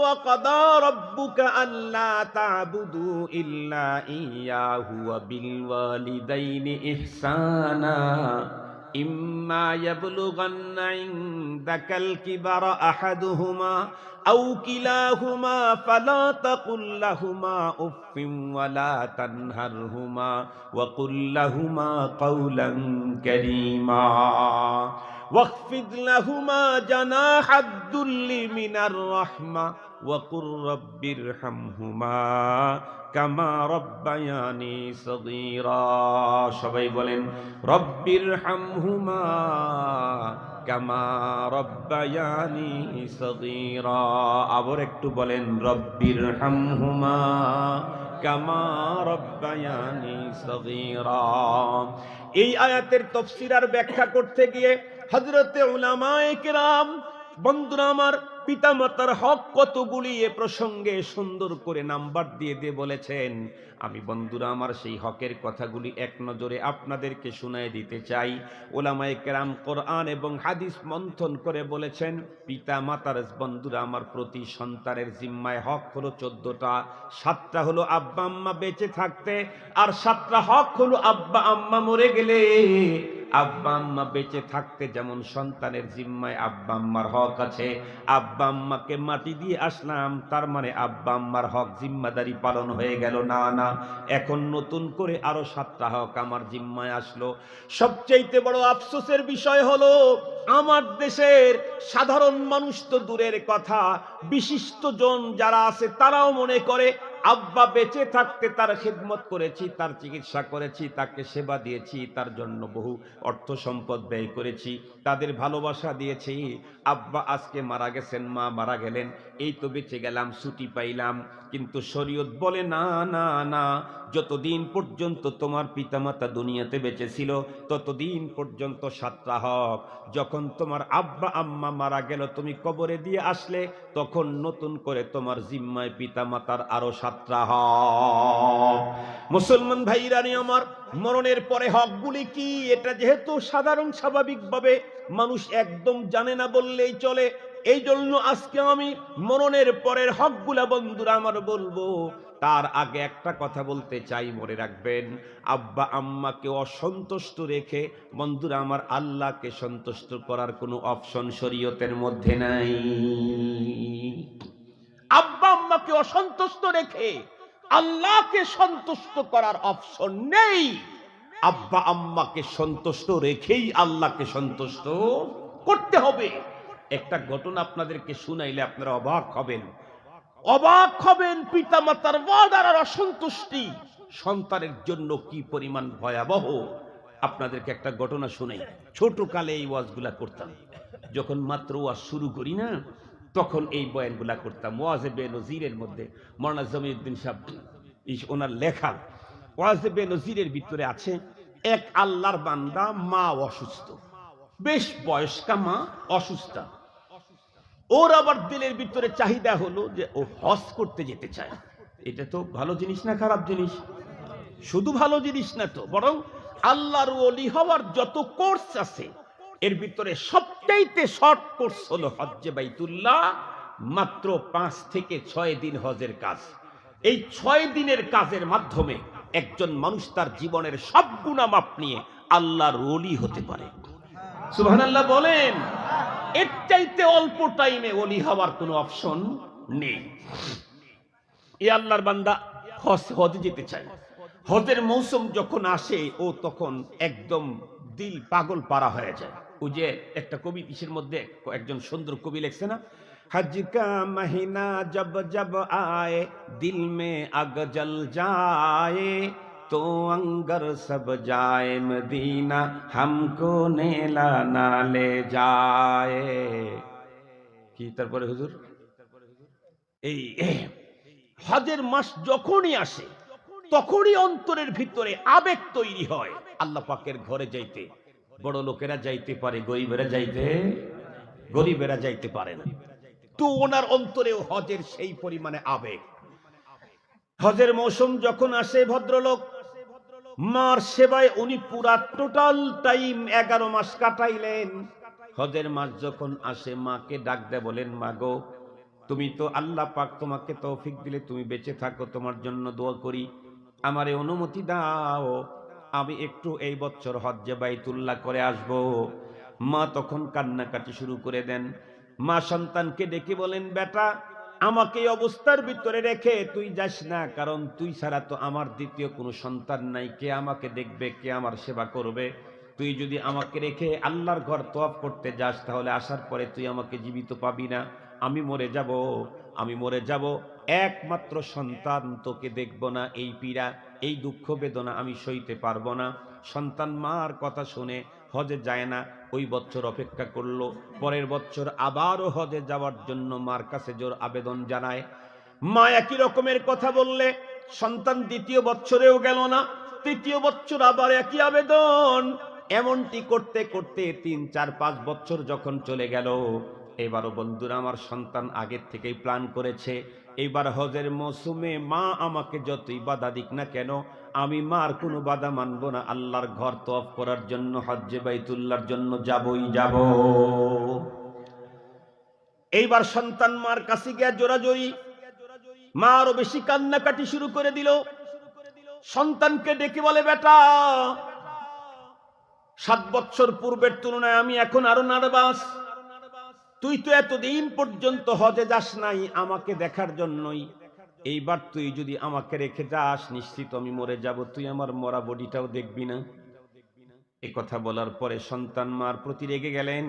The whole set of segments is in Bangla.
وقضى ربك ألا تعبدوا إلا إياه وبالوالدين إحسانا إما يبلغن عندك الكبر أحدهما أو كلاهما فلا تقل لهما أف ولا تنهرهما وقل لهما قولا كريما واخفض لهما جناح الذل من الرحمة وقل رب ارحمهما কামা রব্বায়ানি সগীরা। সবাই বলেন রব্বির হামহুমা কামা রব্বায়ানি সগীরা। আবার একটু বলেন রব্বির হামহুমা কামা রব্বায়ানি সগীরা। এই আয়াতের তাফসীর আর ব্যাখ্যা করতে গিয়ে হযরতে উলামায়ে কেরাম, বন্ধুরা আমার, পিতামাতার হক কতগুলি এ প্রসঙ্গে সুন্দর করে নাম্বার দিয়ে বলেছেন। আমি বন্ধুরা আমার সেই হকের কথাগুলি এক নজরে আপনাদেরকে শুনায় দিতে চাই। উলামায়ে কেরাম কোরআন এবং হাদিস মন্থন করে বলেছেন, পিতামাতার বন্ধুরা আমার প্রতি সন্তানের জিম্মায় হক হলো 14টা। 7টা হলো আব্বা আম্মা বেঁচে থাকতে, আর 7টা হক হলো আব্বা আম্মা মরে গেলে। আব্বা আম্মা বেঁচে থাকতে যেমন সন্তানের জিম্মায় আব্বা আম্মার হক আছে, আব্বা আম্মাকে মাটি দিয়ে আসলাম তার মানে আব্বা আম্মার হক জিম্মাদারি পালন হয়ে গেল না, না, এখন নতুন করে আরো 7টা হক আমার জিম্মায় আসলো। সবচেয়ে বড় আফসোসের বিষয় হলো আমার দেশের সাধারণ মানুষ তো দূরের কথা, বিশিষ্ট জন যারা আছে তারাও মনে করে আব্বা বেঁচে থাকতে তার খিদমত করেছি, তার চিকিৎসা করেছি, তাকে সেবা দিয়েছি, তার জন্য বহু অর্থ সম্পদ ব্যয় করেছি, তাদের ভালোবাসা দিয়েছি। আব্বা আজকে মারা গেছেন, মা মারা গেলেন, এই তো বেঁচে গেলাম, ছুটি পাইলাম। কিন্তু শরীয়ত বলে না, না, না, যতদিন পর্যন্ত তোমার পিতামাতা দুনিয়াতে বেঁচে ছিল ততদিন পর্যন্ত 7টা হক। যখন তোমার আব্বা আম্মা মারা গেল, তুমি কবরে দিয়ে আসলে, তখন নতুন করে তোমার জিম্মায় পিতামাতার আরো 7টা হক। মুসলমান ভাইরানি আমার, মরণের পরে হকগুলি কি এটা যেহেতু সাধারণ স্বাভাবিকভাবে মানুষ একদম জানে না বললেই চলে, এই জন্য আজকে আমি মরণের পরের হকগুলা বন্ধুরা আমার বলবো। তার আগে একটা কথা বলতে চাই, মনে রাখবেন, আব্বা আম্মাকে অসন্তুষ্ট রেখে বন্ধুরা আমার আল্লাহকে সন্তুষ্ট করার কোনো অপশন শরীয়তের মধ্যে নাই। আব্বা আম্মাকে অসন্তুষ্ট রেখে আল্লাহকে সন্তুষ্ট করার অপশন নেই। আব্বা আম্মাকে সন্তুষ্ট রেখেই আল্লাহকে সন্তুষ্ট করতে হবে। একটা ঘটনা আপনাদেরকে শুনাইলে আপনারা অবাক হবেন, অবাক হবেন। পিতামাতার ওয়াদার আর অসন্তুষ্টি সন্তানের জন্য কি পরিমাণ ভয়াবহ। আপনাদেরকে একটা ঘটনা শুনাই। ছোট কালে এই ওয়াজগুলা করতাম, যখন মাত্র ওয়াজ শুরু করি না তখন এই বয়ানগুলা করতাম। ওয়াজে বেনজিরের মধ্যে মাওলানা জমিউদ্দিন সাহেব ওনার লেখা ওয়াজে বেনজিরের ভিতরে আছে, এক আল্লাহর বান্দা, মা অসুস্থ, বেশ বয়স্কা মা অসুস্থ। ওর আবার দিলের ভিতরে চাহিদা হলো যে ও হজ করতে যেতে চায়। এটা তো ভালো জিনিস না খারাপ জিনিস? শুধু ভালো জিনিস না তো, বরং আল্লাহর ওলি হওয়ার যত কোর্স আছে এর ভিতরে সবচাইতে শর্ট কোর্স হলো হজ্জে বাইতুল্লাহ। মাত্র 5 থেকে 6 দিন হজের কাজ। এই 6 দিনের কাজের মাধ্যমে একজন মানুষ তার জীবনের সব গুনাহ মাপ নিয়ে আল্লাহর ওলি হতে পারে। সুবহানাল্লাহ বলেন। এর চাইতে অল্প টাইমে ওলি হওয়ার কোনো অপশন নেই। এই আল্লাহর বান্দা হজে যেতে চায়। হজের মৌসুম যখন আসে ও তখন একদম দিল পাগল পারা হয়ে যায়। ওই যে একটা কবি কিসের মধ্যে একজন সুন্দর কবি লিখছে না, হজ কা মহিনা জব জব আয়ে দিল মে আগ জল যায় তো অঙ্গর সব যায় মদিনা হামকো নেলা না লে যায়। কি তারপরে হুজুর, এই হজের মাস যখনই আসে তখনই অন্তরের ভিতরে আবেগ তৈরি হয় আল্লাহ পাকের ঘরে যাইতে। বড় লোকেরা যাইতে পারে, গরিবেরা যাইতে পারে না। তো ওনার অন্তরেও হজের সেই পরিমাণে আবেগ। হজের মৌসুম যখন আসে, ভদ্রলোক মার সেবায় উনি পুরা টোটাল টাইম 11 মাস কাটাইলেন। হজের মাস যখন আসে মাকে ডাক দে বলেন, মা গো, তুমি তো আল্লাহ পাক তোমাকে তৌফিক দিলে তুমি বেঁচে থাকো, তোমার জন্য দোয়া করি, আমারে অনুমতি দাও, আমি একটু এই বছর হজ্জে বাইতুল্লাহ করে আসব। মা তখন কান্নাকাটি শুরু করে দেন। মা সন্তানকে ডেকে বলেন, বেটা, আমাকে এই অবস্থার ভিতরে রেখে তুই যাস না, কারণ তুই ছাড়া তো আমার দ্বিতীয় কোনো সন্তান নাই, কে আমাকে দেখবে, কে আমার সেবা করবে? তুই যদি আমাকে রেখে আল্লাহর ঘর তওয়াফ করতে যাস, তাহলে আসার পরে তুই আমাকে জীবিত পাবি না, আমি মরে যাব, আমি মরে যাব, একমাত্র সন্তান তোকে দেখব না, এই পীড়া, এই দুঃখ বেদনা আমি সইতে পারবো না। সন্তান মার কথা শুনে হজে যায় না, ওই বছর অপেক্ষা করলো। পরের বছর আবারও হজে যাওয়ার জন্য মার কাছে জোর আবেদন জানায়। মা একই রকমের কথা বললে সন্তান দ্বিতীয় বছরেও গেল না, তৃতীয় বছর আবার একই আবেদন। এমনটি করতে করতে 3, 4, 5 বছর যখন চলে গেল, এবারও বন্ধুরা আমার সন্তান আগের থেকেই প্ল্যান করেছে, এইবার হজের মৌসুমে মা আমাকে যতই বাধা দিক না কেন, আমি মার কোনো বাধা মানব না, আল্লাহর ঘর তওয়াফ করার জন্য, হজ্জে বাইতুল্লাহর জন্য যাবই যাব। এইবার সন্তান মার কাছে গিয়ে জোরাজোরি, মা আরো বেশি কান্নাকাটি শুরু করে দিল। সন্তানকে ডেকে বলে, বেটা, 7 বছর পূর্বের তুলনায় আমি এখন আরো নার্ভাস। তুই তো এতদিন পর্যন্ত হজে যাস নাই আমাকে দেখার জন্যই, এইবার তুই যদি আমাকে রেখে যাস, নিশ্চিত আমি মরে যাব, তুই আমার মরা বডিটাও দেখবি না। এ কথা বলার পরে সন্তান মার প্রতি রেগে গেলেন।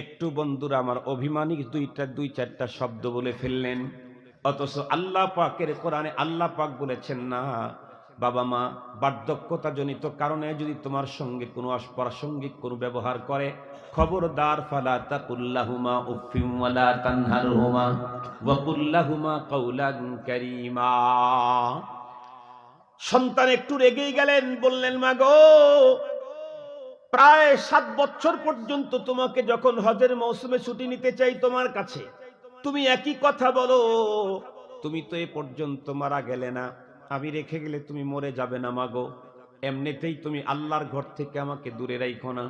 একটু বন্ধুরা আমার অভিমানী 2-4টা শব্দ বলে ফেললেন। অথচ আল্লাহ পাকের কোরআনে আল্লাহ পাক বলেছেন, না বাবা মা বার্ধক্যতা জনিত কারণে যদি তোমার সঙ্গে কোনো অপ্রাসঙ্গিক কোনো ব্যবহার করে, খবরদার, ফালা তাকুল্লাহুমা উফফিন ওয়ালা তানহারহুমা ওয়া কুল্লাহুমা কাওলান কারীমা। সন্তান একটু রেগেই গেলেন, বললেন, মা গো, প্রায় 7 বছর পর্যন্ত তোমাকে যখন হজের মৌসুমে ছুটি নিতে চাই তোমার কাছে, তুমি একই কথা বলো, তুমি তো এ পর্যন্ত মারা গেলে না, আমি রেখে গেলে তুমি মরে যাবে না মাগো, এমনিতেই তুমি আল্লাহর ঘর থেকে আমাকে দূরে রাখো না।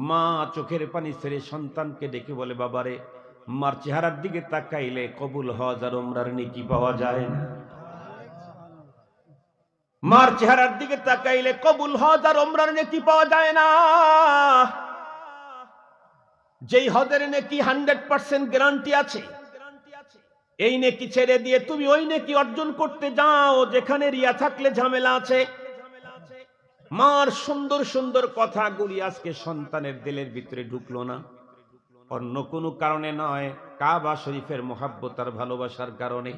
মা চোখের পানি ছেড়ে সন্তানকে ডেকে বলে, বাবারে, মার চেহারার দিকে তাকাইলে কবুল হজ আর উমরার নেকি পাওয়া যায় না। মার চেহারার দিকে তাকাইলে কবুল হজ আর উমরার নেকি পাওয়া যায় না। যেই হজের নেকি 100% গ্যারান্টি আছে, এই নেকি ছেড়ে দিয়ে তুমি ওই নেকি অর্জন করতে যাও যেখানে রিয়া থাকলে ঝামেলা আছে। মার সুন্দর সুন্দর কথাগুলি আজকে সন্তানের দিলের ভিতরে ঢুকলো না, অন্য কোনো কারণে নয়, কাবা শরীফের মহাব্বত আর ভালোবাসার কারণে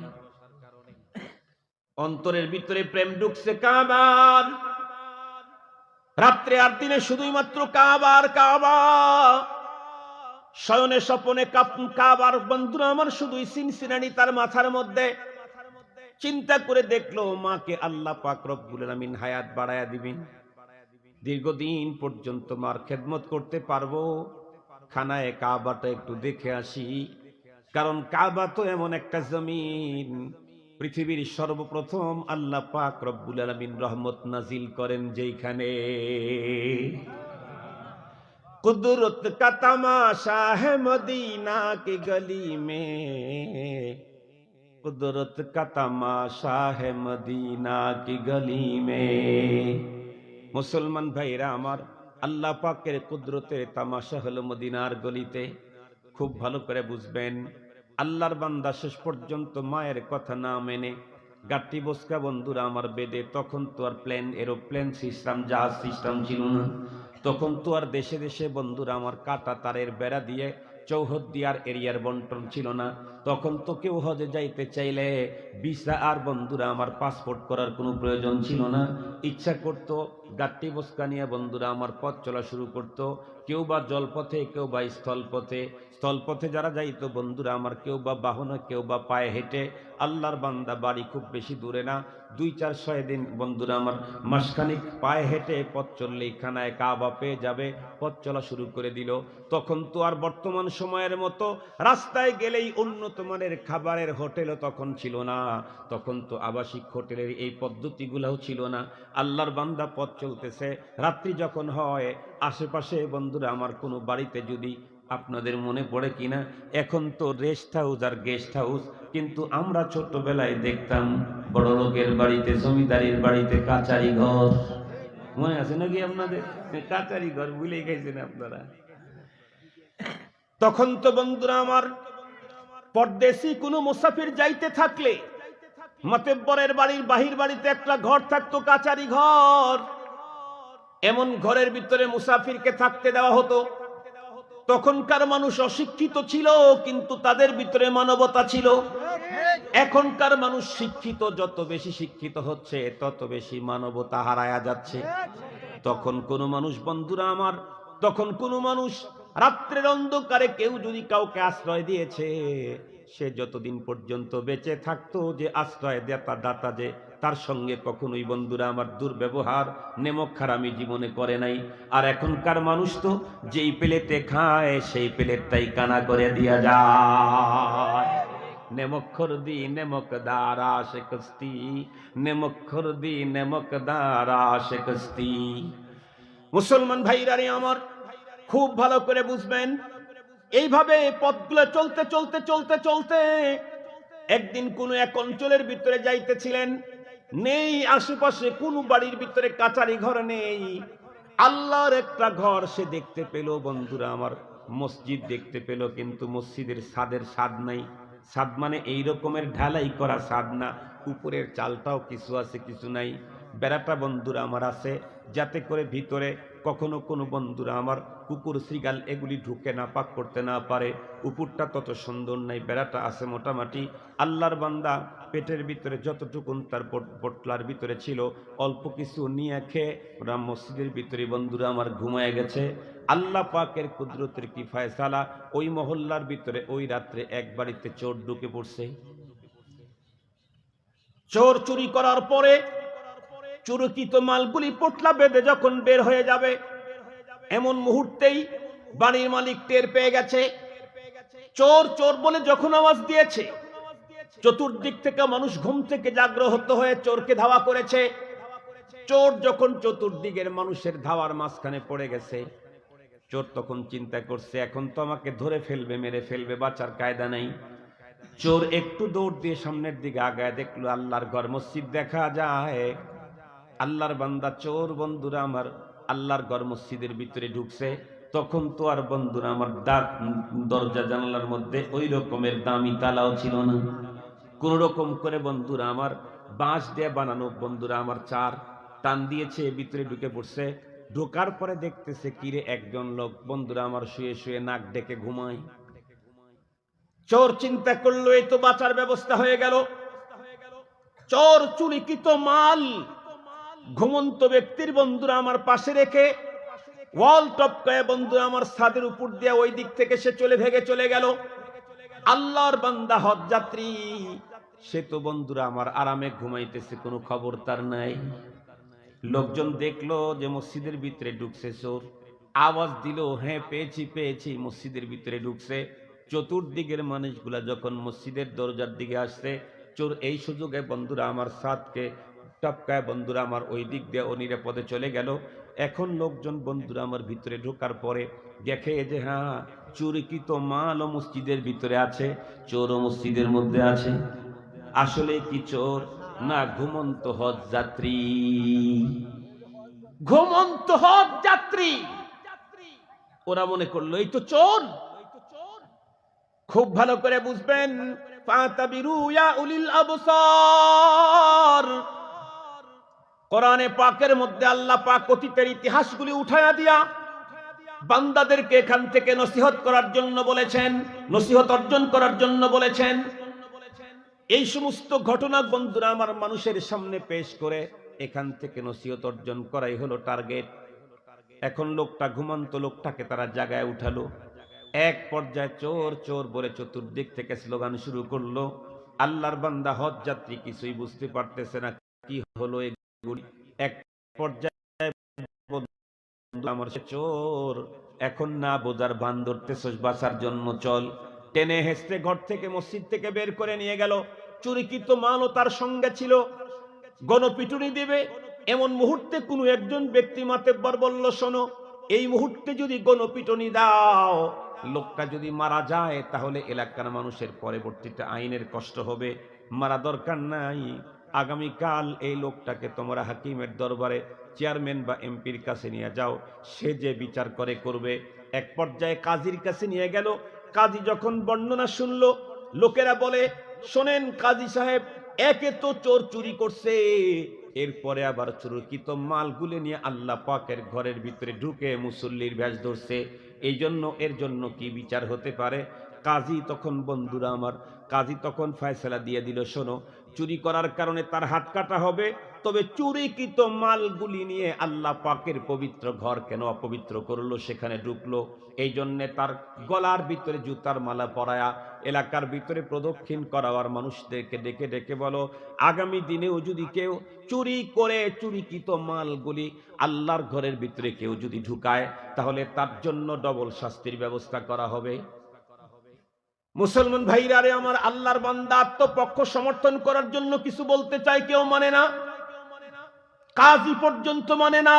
অন্তরের ভিতরে প্রেম ঢুকছে কাবার। রাত্রে আর দিনে শুধুই মাত্র কাবার কাবা, শয়নে স্বপনে কাবার। বন্ধুরা আমার শুধুই সিনসিনানি তার মাথার মধ্যে। চিন্তা করে দেখলো, মাকে আল্লাহ পাক রব্বুল আলামিন হায়াত বাড়ায়া দিবেন, দীর্ঘদিন পর্যন্ত মার খেদমত করতে পারবো। খানায় কাবাটা একটু দেখে আসি, কারণ কাবা তো এমন একটা জমিন, পৃথিবীর সর্বপ্রথম আল্লাহ পাক রব্বুল আলামিন রহমত নাজিল করেন যেইখানে। कुदरत का तमाशा है मदीना की गली में, कुदरत का तमाशा है मदीना की गली में। मुसलमान भाईरा আমার, আল্লাহ পাকের কুদরতের তামাশা হলো মদিনার গলিতে। খুব ভালো করে বুঝবেন, আল্লাহর বান্দা শেষ পর্যন্ত মায়ের কথা না মেনে গাটি বসকা বন্ধুরা আমার বেদে, তখন তো আর প্লেন, এরোপ্লেন সিস্টেম, জাহাজ সিস্টেম ছিল না। তখন তো আর দেশে দেশে বন্ধুরা আমার কাটা তারের বেড়া দিয়ে চৌহদ্দিয়ার এরিয়ার বন্টন ছিল না। তখন তো কেউ হজে যাইতে চাইলে ভিসা আর বন্ধুরা আমার পাসপোর্ট করার কোনো প্রয়োজন ছিল না। ইচ্ছা করত গাট্টি বস্কা নিয়ে বন্ধুরা আমার পথ চলা শুরু করত, কেউ বা জলপথে, কেউ বা স্থলপথে। স্থলপথে যারা যাইতো বন্ধুরা আমার, কেউ বা বাহনে, কেউ বা পায়ে হেঁটে। আল্লাহর বান্দা বাড়ি খুব বেশি দূরে না, 2-4-6 দিন বন্ধুরা আমার, মাসখানিক পায়ে হেঁটে পথ চললেই খানায় কাবা পেয়ে যাবে, পথ চলা শুরু করে দিল। তখন তো আর বর্তমান সময়ের মতো রাস্তায় গেলেই উন্নত মানের খাবারের হোটেলও তখন ছিল না, তখন তো আবাসিক হোটেলের এই পদ্ধতিগুলোও ছিল না। আল্লাহর বান্দা পথ চলতেছে, রাত্রি যখন হয়, আশেপাশে বন্ধুরা আমার কোনো বাড়িতে যদি আপনাদের মনে পড়ে কিনা, এখন তো রেস্ট হাউস আর গেস্ট হাউস, কিন্তু আমরা ছোটবেলায় দেখতাম বড় লোকের বাড়িতে, জমিদারির বাড়িতে কাচারি ঘর। মনে আছে নাকি আপনাদের? কাচারি ঘর ভুলে গেছেন আপনারা? তখন তো বন্ধুরা আমার, পরদেশি কোনো মুসাফির যাইতে থাকলে মাতব্বরের বাড়ির বাহির বাড়িতে একটা ঘর থাকতো, কাচারি ঘর। এমন ঘরের ভিতরে মুসাফিরকে থাকতে দেওয়া হতো। তখনকার মানুষ অশিক্ষিত ছিল, কিন্তু তাদের ভিতরে মানবতা ছিল। এখনকার মানুষ শিক্ষিত, যত বেশি শিক্ষিত হচ্ছে তত বেশি মানবতা হারায়া যাচ্ছে। তখন কোন মানুষ, বন্ধুরা আমার, তখন কোন মানুষ রাত্রের অন্ধকারে কেউ যদি কাউকে আশ্রয় দিয়েছে, সে যতদিন পর্যন্ত বেঁচে থাকতো, যে আশ্রয় দাতা যে, তার সঙ্গে কখনোই বন্ধুরা আমার দুর্ব্যবহার, নেমক খারামি জীবনে করে নাই। আর এখনকার মানুষ তো যেই প্লেটে খায় সেই প্লেটটাই কানা করে দিয়া যায়। নেমক্ষরদি নেমকদারা শেকস্তি, নেমক্ষরদি নেমকদারা শেকস্তি। মুসলমান ভাইরা রে আমার, খুব ভালো করে বুঝবেন। এইভাবে পথগুলো চলতে চলতে চলতে চলতে একদিন কোন এক অঞ্চলের ভিতরে যাইতেছিলেন, নেই আশেপাশে কোন বাড়ির ভিতরে কাচারি ঘর নেই। আল্লাহর একটা ঘর সে দেখতে পেল বন্ধুরা আমার, মসজিদ দেখতে পেল, কিন্তু মসজিদের ছাদের ছাদ নাই। ছাদ মানে এই রকমের ঢালাই করা ছাদ না, উপরের চালটাও কিছু আছে কিছু নাই। বেড়াটা বন্ধুরা আমার আছে, যাতে করে ভিতরে কখনো কোনো বন্ধুরা আমার কুকুর শ্রীগাল এগুলি ঢুকে না পাক করতে না পারে। উপরটা তত সুন্দর নাই, বেড়াটা আছে মোটামুটি। আল্লাহর বান্দা পেটের ভিতরে যতটুকুন তার পটলার ভিতরে ছিল, অল্প কিছু নিয়ে খেয়ে ওরা মসজিদের ভিতরে বন্ধুরা আমার ঘুমায় গেছে। আল্লাহ পাকের কুদরতের কি ফয়সালা, ওই মহল্লার ভিতরে ওই রাত্রে এক বাড়িতে চোর ঢুকে পড়ছে। চোর চুরি করার পরে চুরকিত মালগুলি পটলা বেঁধে যখন বের হয়ে যাবে, এমন মুহূর্তেই বাড়ির মালিক টের পেয়ে গেছে। চোর চোর বলে যখন আওয়াজ দিয়েছে, চতুর্দিক থেকে মানুষ ঘুম থেকে জাগ্রত হয়ে চোরকে ধাওয়া করেছে। চোর যখন চতুর্দিকের মানুষের ধাওয়ার মাঝখানে পড়ে গেছে, চোর তখন চিন্তা করছে, এখন তো আমাকে ধরে ফেলবে, মেরে ফেলবে, বাঁচার কায়দা নাই। চোর একটু দৌড় দিয়ে সামনের দিকে আগায়, দেখলো আল্লাহর ঘর, মসজিদ দেখা যায়। আল্লাহর বান্দা চোর বন্ধুরা আমার আল্লাহর ঘর মসজিদের ভিতরে ঢুকছে। তখন তো আর বন্ধুরা আমার দরজা জানালার মধ্যে ওই রকমের দামি তালাও ছিল না। কোন রকম করে বন্ধুরা আমার বাঁশ দিয়ে বানানো বন্ধুরা আমার চার টান দিয়েছে, ভিতরে ঢুকে পড়ছে। ঢোকার পরে দেখতেছে কিরে, একজন লোক বন্ধুরা আমার শুয়ে শুয়ে নাক ডেকে ঘুমায়। চোর চিন্তা করলো, এই তো বাঁচার ব্যবস্থা হয়ে গেল। চোর চুরিকৃত মাল ঘুমন্ত ব্যক্তির বন্ধুরা আমার পাশে রেখে ওয়াল টপকায় বন্ধুরা আমার ছাদের উপর দিয়ে ওই দিক থেকে সে ভেগে চলে গেল। আল্লাহর বান্দা হজ যাত্রী, সে তো বন্ধুরা আমার আরামে ঘুমাইতেছে, কোনো খবর তার নাই। লোকজন দেখলো যে মসজিদের ভিতরে ঢুকছে চোর, আওয়াজ দিল, হ্যাঁ পেয়েছি পেয়েছি, মসজিদের ভিতরে ঢুকছে। চতুর্দিকের মানুষগুলা যখন মসজিদের দরজার দিকে আসছে, চোর এই সুযোগে বন্ধুরা আমার ছাদকে টপকায় বন্ধুরা আমার ওই দিক দিয়ে অনিরাপদে চলে গেল। এখন লোকজন বন্ধুরা আমার ভিতরে ঢোকার পরে দেখে যে হ্যাঁ, চুরিকৃত মালও মসজিদের ভিতরে আছে, চোরও মসজিদের মধ্যে আছে। আসলে কি চোর না ঘুমন্ত হজ যাত্রী? ঘুমন্ত হজ যাত্রী। ওরা মনে করলো এই তো চোর। খুব ভালো করে বুঝবেন, ফাতাবিরু ইয়া উলিল আবসার। কোরআনে পাকের মধ্যে আল্লাহ পাক অতীতের ইতিহাসগুলি উঠায়া দিয়া বান্দাদেরকে এখান থেকে নসিহত করার জন্য বলেছেন, নসিহত অর্জন করার জন্য বলেছেন। এই সমস্ত ঘটনা বন্ধুরা আমার মানুষের সামনে পেশ করে এখান থেকে নসিহত অর্জন করাই হলো টার্গেট। এখন লোকটা ঘুমন্ত লোকটাকে তারা জায়গায় উঠালো। এক পর্যায়ে চোর চোর বলে চতুর্দিক থেকে স্লোগান শুরু করলো। আল্লাহর বান্দা হজ যাত্রী কিছুই বুঝতে পারতেছে না কি হলো এগুলি। এক পর্যায়ে আমার চোর, এখন না বোঝার ভান ধরতেছস, বাঁচার জন্য চল। টেনে হেসতে ঘর থেকে মসজিদ থেকে বের করে নিয়ে গেল। চুরিকৃত মালও তার সঙ্গে ছিল। গণপিটুনি দিবে এমন মুহূর্তে কোনো একজন ব্যক্তি মাতেব্বর বলল, শোনো, এই মুহূর্তে যদি গণপিটনি দাও, লোকটা যদি মারা যায়, তাহলে এলাকার মানুষের পরবর্তীতে আইনের কষ্ট হবে। মারা দরকার নাই, আগামীকাল এই লোকটাকে তোমরা হাকিমের দরবারে চেয়ারম্যান বা এমপির কাছে নিয়ে যাও, সে যে বিচার করে করবে। এক পর্যায়ে কাজীর কাছে নিয়ে গেল। কাজী যখন বর্ণনা শুনলো, লোকেরা বলে, শোনেন কাজী সাহেব, একে তো চোর চুরি করছে, এরপরে আবার চুরিকৃত মালগুলো নিয়ে আল্লাহ পাকের ঘরের ভিতরে ঢুকে মুসল্লির ভেষ ধরছে, এই জন্য এর জন্য কি বিচার হতে পারে? কাজী তখন, বন্ধুরা আমার, কাজী তখন ফয়সালা দিয়ে দিল, শোনো, চুরি করার কারণে তার হাত কাটা হবে, তবে চুরিকৃত মালগুলি নিয়ে আল্লাহ পাকের পবিত্র ঘর কেন অপবিত্র করলো, সেখানে ঢুকলো, এই জন্যে তার গলার ভিতরে জুতার মালা পরায়া এলাকার ভিতরে প্রদক্ষিণ করাবার মানুষদেরকে ডেকে ডেকে বলো, আগামী দিনেও যদি কেউ চুরি করে চুরিকৃত মালগুলি আল্লাহর ঘরের ভিতরে কেউ যদি ঢুকায়, তাহলে তার জন্য ডবল শাস্তির ব্যবস্থা করা হবে। মুসলমান ভাইরা রে আমার, আল্লাহর বান্দা আত্মপক্ষ সমর্থন করার জন্য কিছু বলতে চায়, কেউ মানে না, কাজী পর্যন্ত মানে না।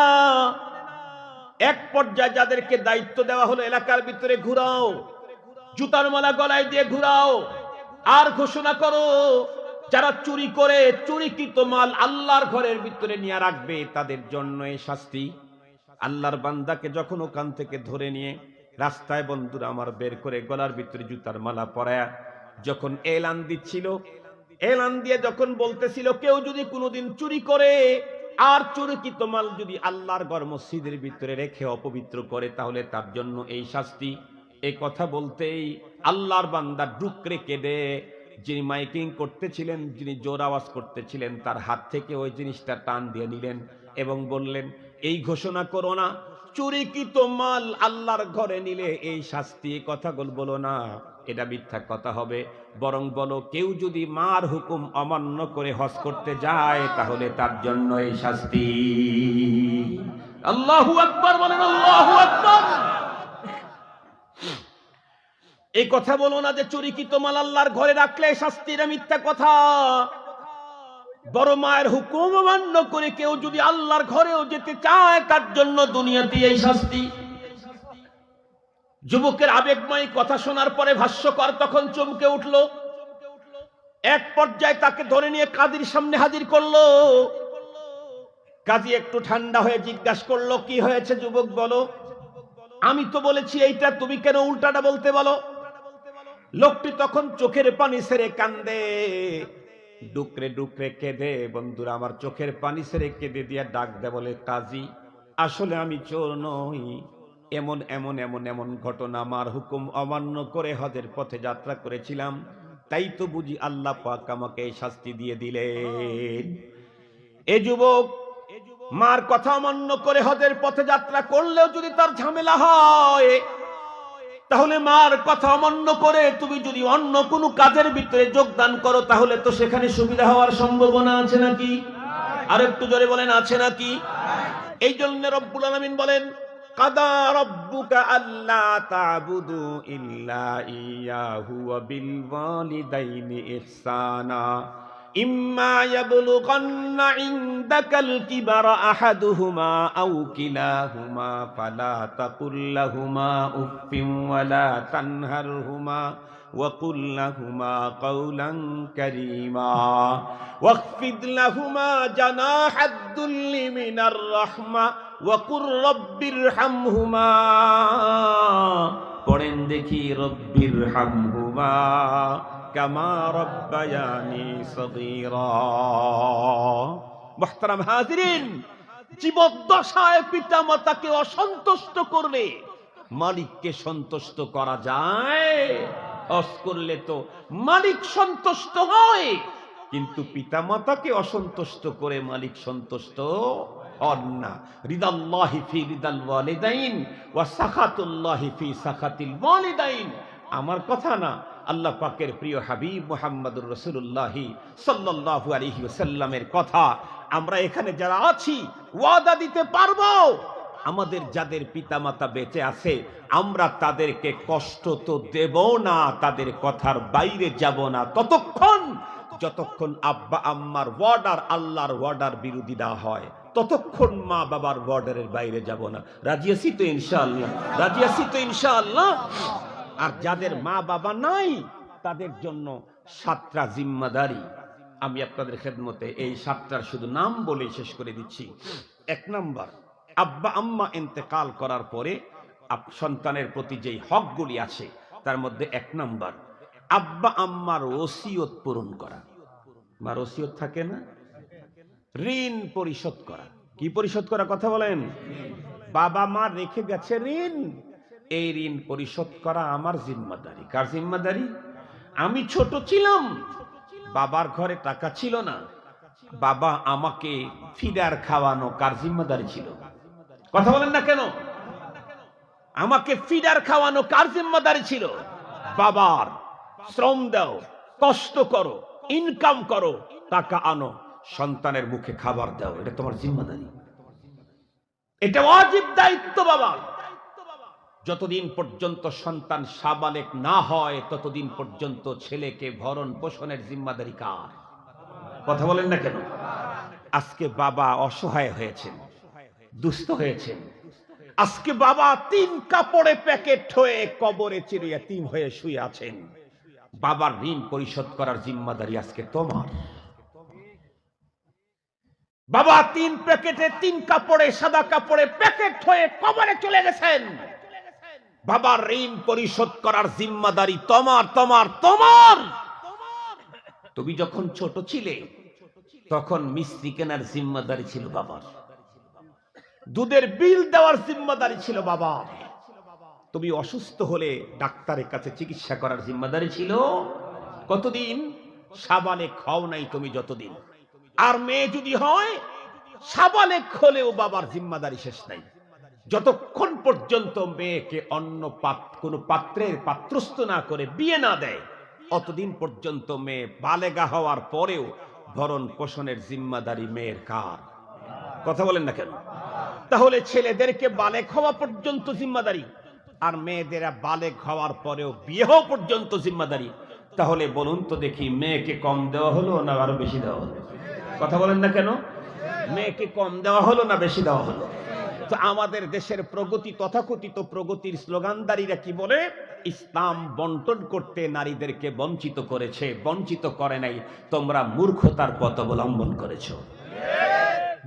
এক পর্যায়ে যাদেরকে দায়িত্ব দেওয়া হলো এলাকার ভিতরে ঘুরাও, জুতার মালা গলায় দিয়ে ঘুরাও, আর ঘোষণা করো, যারা চুরি করে চুরিকৃত মাল আল্লাহর ঘরের ভিতরে নিয়ে রাখবে, তাদের জন্য এই শাস্তি। আল্লাহর বান্দাকে যখন ওখান থেকে ধরে নিয়ে রাস্তায়, বন্ধুরা আমার, বের করে গলার ভিতরে জুতার মালা পরায়া যখন এলান দিচ্ছিল, এলান দিয়ে যখন বলতেছিল, কেউ যদি কোনোদিন চুরি করে আর চুরিকৃত মাল যদি আল্লাহর ঘর মসজিদের ভিতরে রেখে অপবিত্র করে, তাহলে তার জন্য এই শাস্তি। এই কথা বলতেই আল্লাহর বান্দা ডুকরে কেঁদে, যিনি মাইকিং করতেছিলেন, যিনি জোর আওয়াজ করতেছিলেন, তার হাত থেকে ওই জিনিসটা টান দিয়ে নিলেন এবং বললেন, এই ঘোষণা করো না, চুরিকৃত মাল আল্লাহর ঘরে নিলে এই শাস্তি। কথা বলো না, এটা মিথ্যা কথা হবে, বরং বলো, কেউ যদি মার হুকুম অমান্য করে হজ করতে যায়, তাহলে তার জন্য এই শাস্তি। আল্লাহু আকবার বলেন, আল্লাহু আকবার। এই কথা বলো না যে চুরিকৃত মাল আল্লাহর ঘরে রাখলে শাস্তি, এটা মিথ্যা কথা। বড় মায়ের হুকুম অমান্য করে কেউ যদি আল্লাহর ঘরেও যেতে চায়, তার জন্য দুনিয়াতে এই শাস্তি। যুবকের আবেগময় কথা শোনার পরে ভাষ্যকার তখন চমকে উঠল। এক পর্যায়ে তাকে ধরে নিয়ে কাজীর সামনে হাজির করলো। কাজী একটু ঠান্ডা হয়ে জিজ্ঞাসা করলো, কি হয়েছে যুবক, বলো। আমি তো বলেছি এইটা, তুমি কেন উল্টাটা বলতে বলো? লোকটি তখন চোখের পানি ছেড়ে কান্দে, ডুকরে ডুকরে কেঁদে, বন্ধুরা আমার, চোখের পানি ছেড়ে কেঁদে দিয়া ডাক দে বলে, কাজী, আসলে আমি চোর নই, এমন এমন এমন এমন ঘটনা, আমার হুকুম অমান্য করে হজের পথে যাত্রা করেছিলাম, তাই তো বুঝি আল্লাহ পাক আমাকে এই শাস্তি দিয়ে দিলেন। এ যুবক মার কথা অমান্য করে হজের পথে যাত্রা করলেও যদি তার ঝামেলা হয়, তাহলে মার কথা অমান্য করে তুমি যদি অন্য কোনো কাজের ভিতরে যোগদান করো, তাহলে তো সেখানে সুবিধা হওয়ার সম্ভাবনা আছে নাকি? আর একটু জোরে বলেন, আছে নাকি? এই জন্য রব্বুল আলামিন বলেন, কাদা রাব্বুকা আল্লা তা'বুদু ইল্লা ইয়াহু ওয়া বিল ওয়ালিদাইনি ইহসানা ইম্মা ইয়াবলুগান্না ইনদাকাল কিবারা আহাদুহুমা আও কিলাহুমা ফালা তাকুল লাহুমা উফফিন ওয়ালা তানহারহুমা وقل لهما قولا كريما واخفض لهما جناح الذل من الرحمة وقل رب ارحمهما পড়েন দেখি রব্বির হামহুমা কামা রব্বায়ানি সগীরা। মুহতারাম হাজিরিন, জীবদ্দশায় পিতামাতাকে অসন্তুষ্ট করলে মালিককে সন্তুষ্ট করা যায়? হজ করলে তো মালিক সন্তুষ্ট হয়, কিন্তু পিতামাতাকে অসন্তুষ্ট করে মালিক সন্তুষ্ট হন না। রিদাল্লাহি ফি রিদাল ওয়ালিদাইন ওয়া সাখাতুল্লাহি ফি সাখাতিল ওয়ালিদাইন। আমার কথা না, আল্লাহ পাকের প্রিয় হাবিব মুহাম্মদুর রাসূলুল্লাহ সাল্লাল্লাহু আলাইহি ওয়াসাল্লামের কথা। আমরা এখানে যারা আছি ওয়াদা দিতে পারবো, আমাদের যাদের পিতামাতা বেঁচে আছে, আমরা তাদেরকে কষ্ট তো দেব না, তাদের কথার বাইরে যাব না ততক্ষণ যতক্ষণ আব্বা আম্মার ওয়ার্ডার আল্লাহর ওয়ার্ডার বিরোধী না হয় ততক্ষণ মা বাবার বর্ডারের বাইরে যাব না। রাজি আছি তো ইনশাআল্লাহ? রাজি আছি তো ইনশাআল্লাহ? আর যাদের মা বাবা নাই তাদের জন্য 7টা জিম্মাদারি আমি আপনাদের খেদমতে এই 7টার শুধু নাম বলে শেষ করে দিচ্ছি। 1 নাম্বার, আব্বা আম্মা ইন্তেকাল করার পরে সন্তানের প্রতি যেই হকগুলি আছে তার মধ্যে 1 নাম্বার আব্বা আম্মার ওসিয়ত পূরণ করা। মার ওসিয়ত থাকে না? ঋণ পরিশোধ করা। কি পরিশোধ করা? কথা বলেন। বাবা মা রেখে গেছে ঋণ, এই ঋণ পরিশোধ করা আমার জিম্মাদারি। কার জিম্মাদারি? আমি ছোট ছিলাম, বাবার ঘরে টাকা ছিল না, বাবা আমাকে ফিডার খাওয়ানো কার জিম্মাদারি ছিল? কথা বলেন না কেন? আমাকে ফিডার খাওয়ানো কার জিম্মাদারি ছিল? বাবার। শ্রম দাও, কষ্ট করো, ইনকাম করো, টাকা আনো, সন্তানের মুখে খাবার দাও, এটা তোমার জিম্মাদারি। এটা ওয়াজিব দায়িত্ব বাবার। যতদিন পর্যন্ত সন্তান সাবালেক না হয় ততদিন পর্যন্ত ছেলেকে ভরণ পোষণের জিম্মাদারি কার? কথা বলেন না কেন? আজকে বাবা অসহায় হয়েছেন, দুস্থ হয়েছেন। আজকে বাবা 3 কাপড়ে প্যাকেট হয়ে কবরে চির ইয়াতীম হয়ে শুয়ে আছেন। বাবার ঋণ পরিশোধ করার জিম্মাদারি আজকে তোমার। বাবা 3 প্যাকেটে 3 কাপড়ে সাদা কাপড়ে প্যাকেট হয়ে কবরে চলে গেছেন। বাবার ঋণ পরিশোধ করার জিম্মাদারি তোমার, তোমার, তোমার। তুমি যখন ছোট ছিলে তখন মিষ্টি কেনার জিম্মাদারি ছিল বাবার, দুধের বিল দেওয়ার জিম্মাদারি ছিল বাবার, তুমি অসুস্থ হলে ডাক্তারের কাছে চিকিৎসা করার জিম্মাদারি ছিল। কতদিন? সাবালেক হও নাই তুমি যতদিন। আর মেয়ে যদি হয় সাবালেক হলেও বাবার জিম্মাদারি শেষ নাই। যতক্ষণ পর্যন্ত মেয়েকে অন্য কোন পাত্রের পাত্রস্থ না করে বিয়ে না দেয় অতদিন পর্যন্ত মেয়ে বালেগা হওয়ার পরেও ভরণ পোষণের জিম্মাদারি মেয়ের কার? কথা বলেন না কেন? তাহলে ছেলেদেরকে বালেগ হওয়া পর্যন্ত জিম্মাদারি, আর মেয়েদেরা বালেগ হওয়ার পরেও বিয়ে হওয়া পর্যন্ত জিম্মাদারি। তাহলে বলুন তো দেখি, মেয়েকে কম দেওয়া হলো না আরো বেশি দেওয়া হলো? কথা বলেন না কেন? মেয়েকে কম দেওয়া হলো না বেশি দেওয়া হলো? তো আমাদের দেশের প্রগতি, তথাকথিত প্রগতির স্লোগানদারীরা কি বলে? ইসলাম বন্টন করতে নারীদেরকে বঞ্চিত করেছে। বঞ্চিত করে নাই, তোমরা মূর্খতার পথ অবলম্বন করেছো।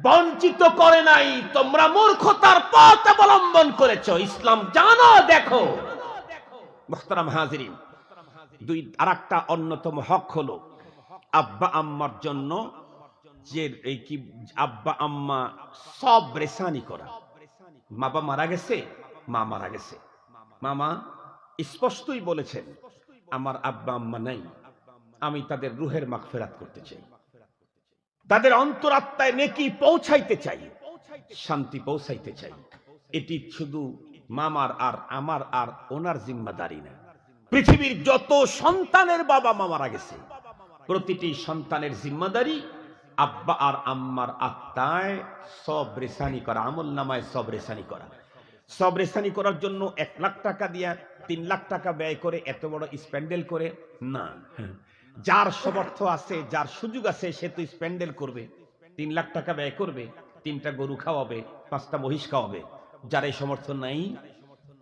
বঞ্চিত করে নাই, তোমরা মূর্খতার পথ অবলম্বন করেছো। ইসলাম জানো, দেখো। মুহতারাম হাজিরিন, আরেকটা অন্যতম হক হলো আব্বা আম্মার জন্য যে এই কি আব্বা আম্মা সব রেসানি করা। বাবা মারা গেছে, মা মারা গেছে, মামা স্পষ্টই বলেছেন আমার আব্বা আম্মা নাই, আমি তাদের রুহের মাগফিরাত করতে চাই, তাদের অন্তরাত্মায় নেকি পৌঁছাইতে চাই, শান্তি পৌঁছাইতে চাই। এটি শুধু মামার আর আমার আর ওনার জিম্মাদারি না। পৃথিবীর যত সন্তানের বাবা মা মারা গেছে প্রতিটি সন্তানের জিম্মাদারি আব্বা আর আম্মার আত্মায় সব রেসানি করা, আমল নামায় সব রেসানি করা। সব রেসানি করার জন্য 1 লাখ টাকা দিয়া 3 লাখ টাকা ব্যয় করে এত বড় স্প্যান্ডেল করে না। যার সামর্থ্য আছে, যার সুযোগ আছে, সে তো স্প্যান্ডেল করবে, 3 লাখ টাকা ব্যয় করবে, 3টা গরু খাওয়াবে, 5টা মহিষ খাওয়াবে। যার এই সামর্থ্য নাই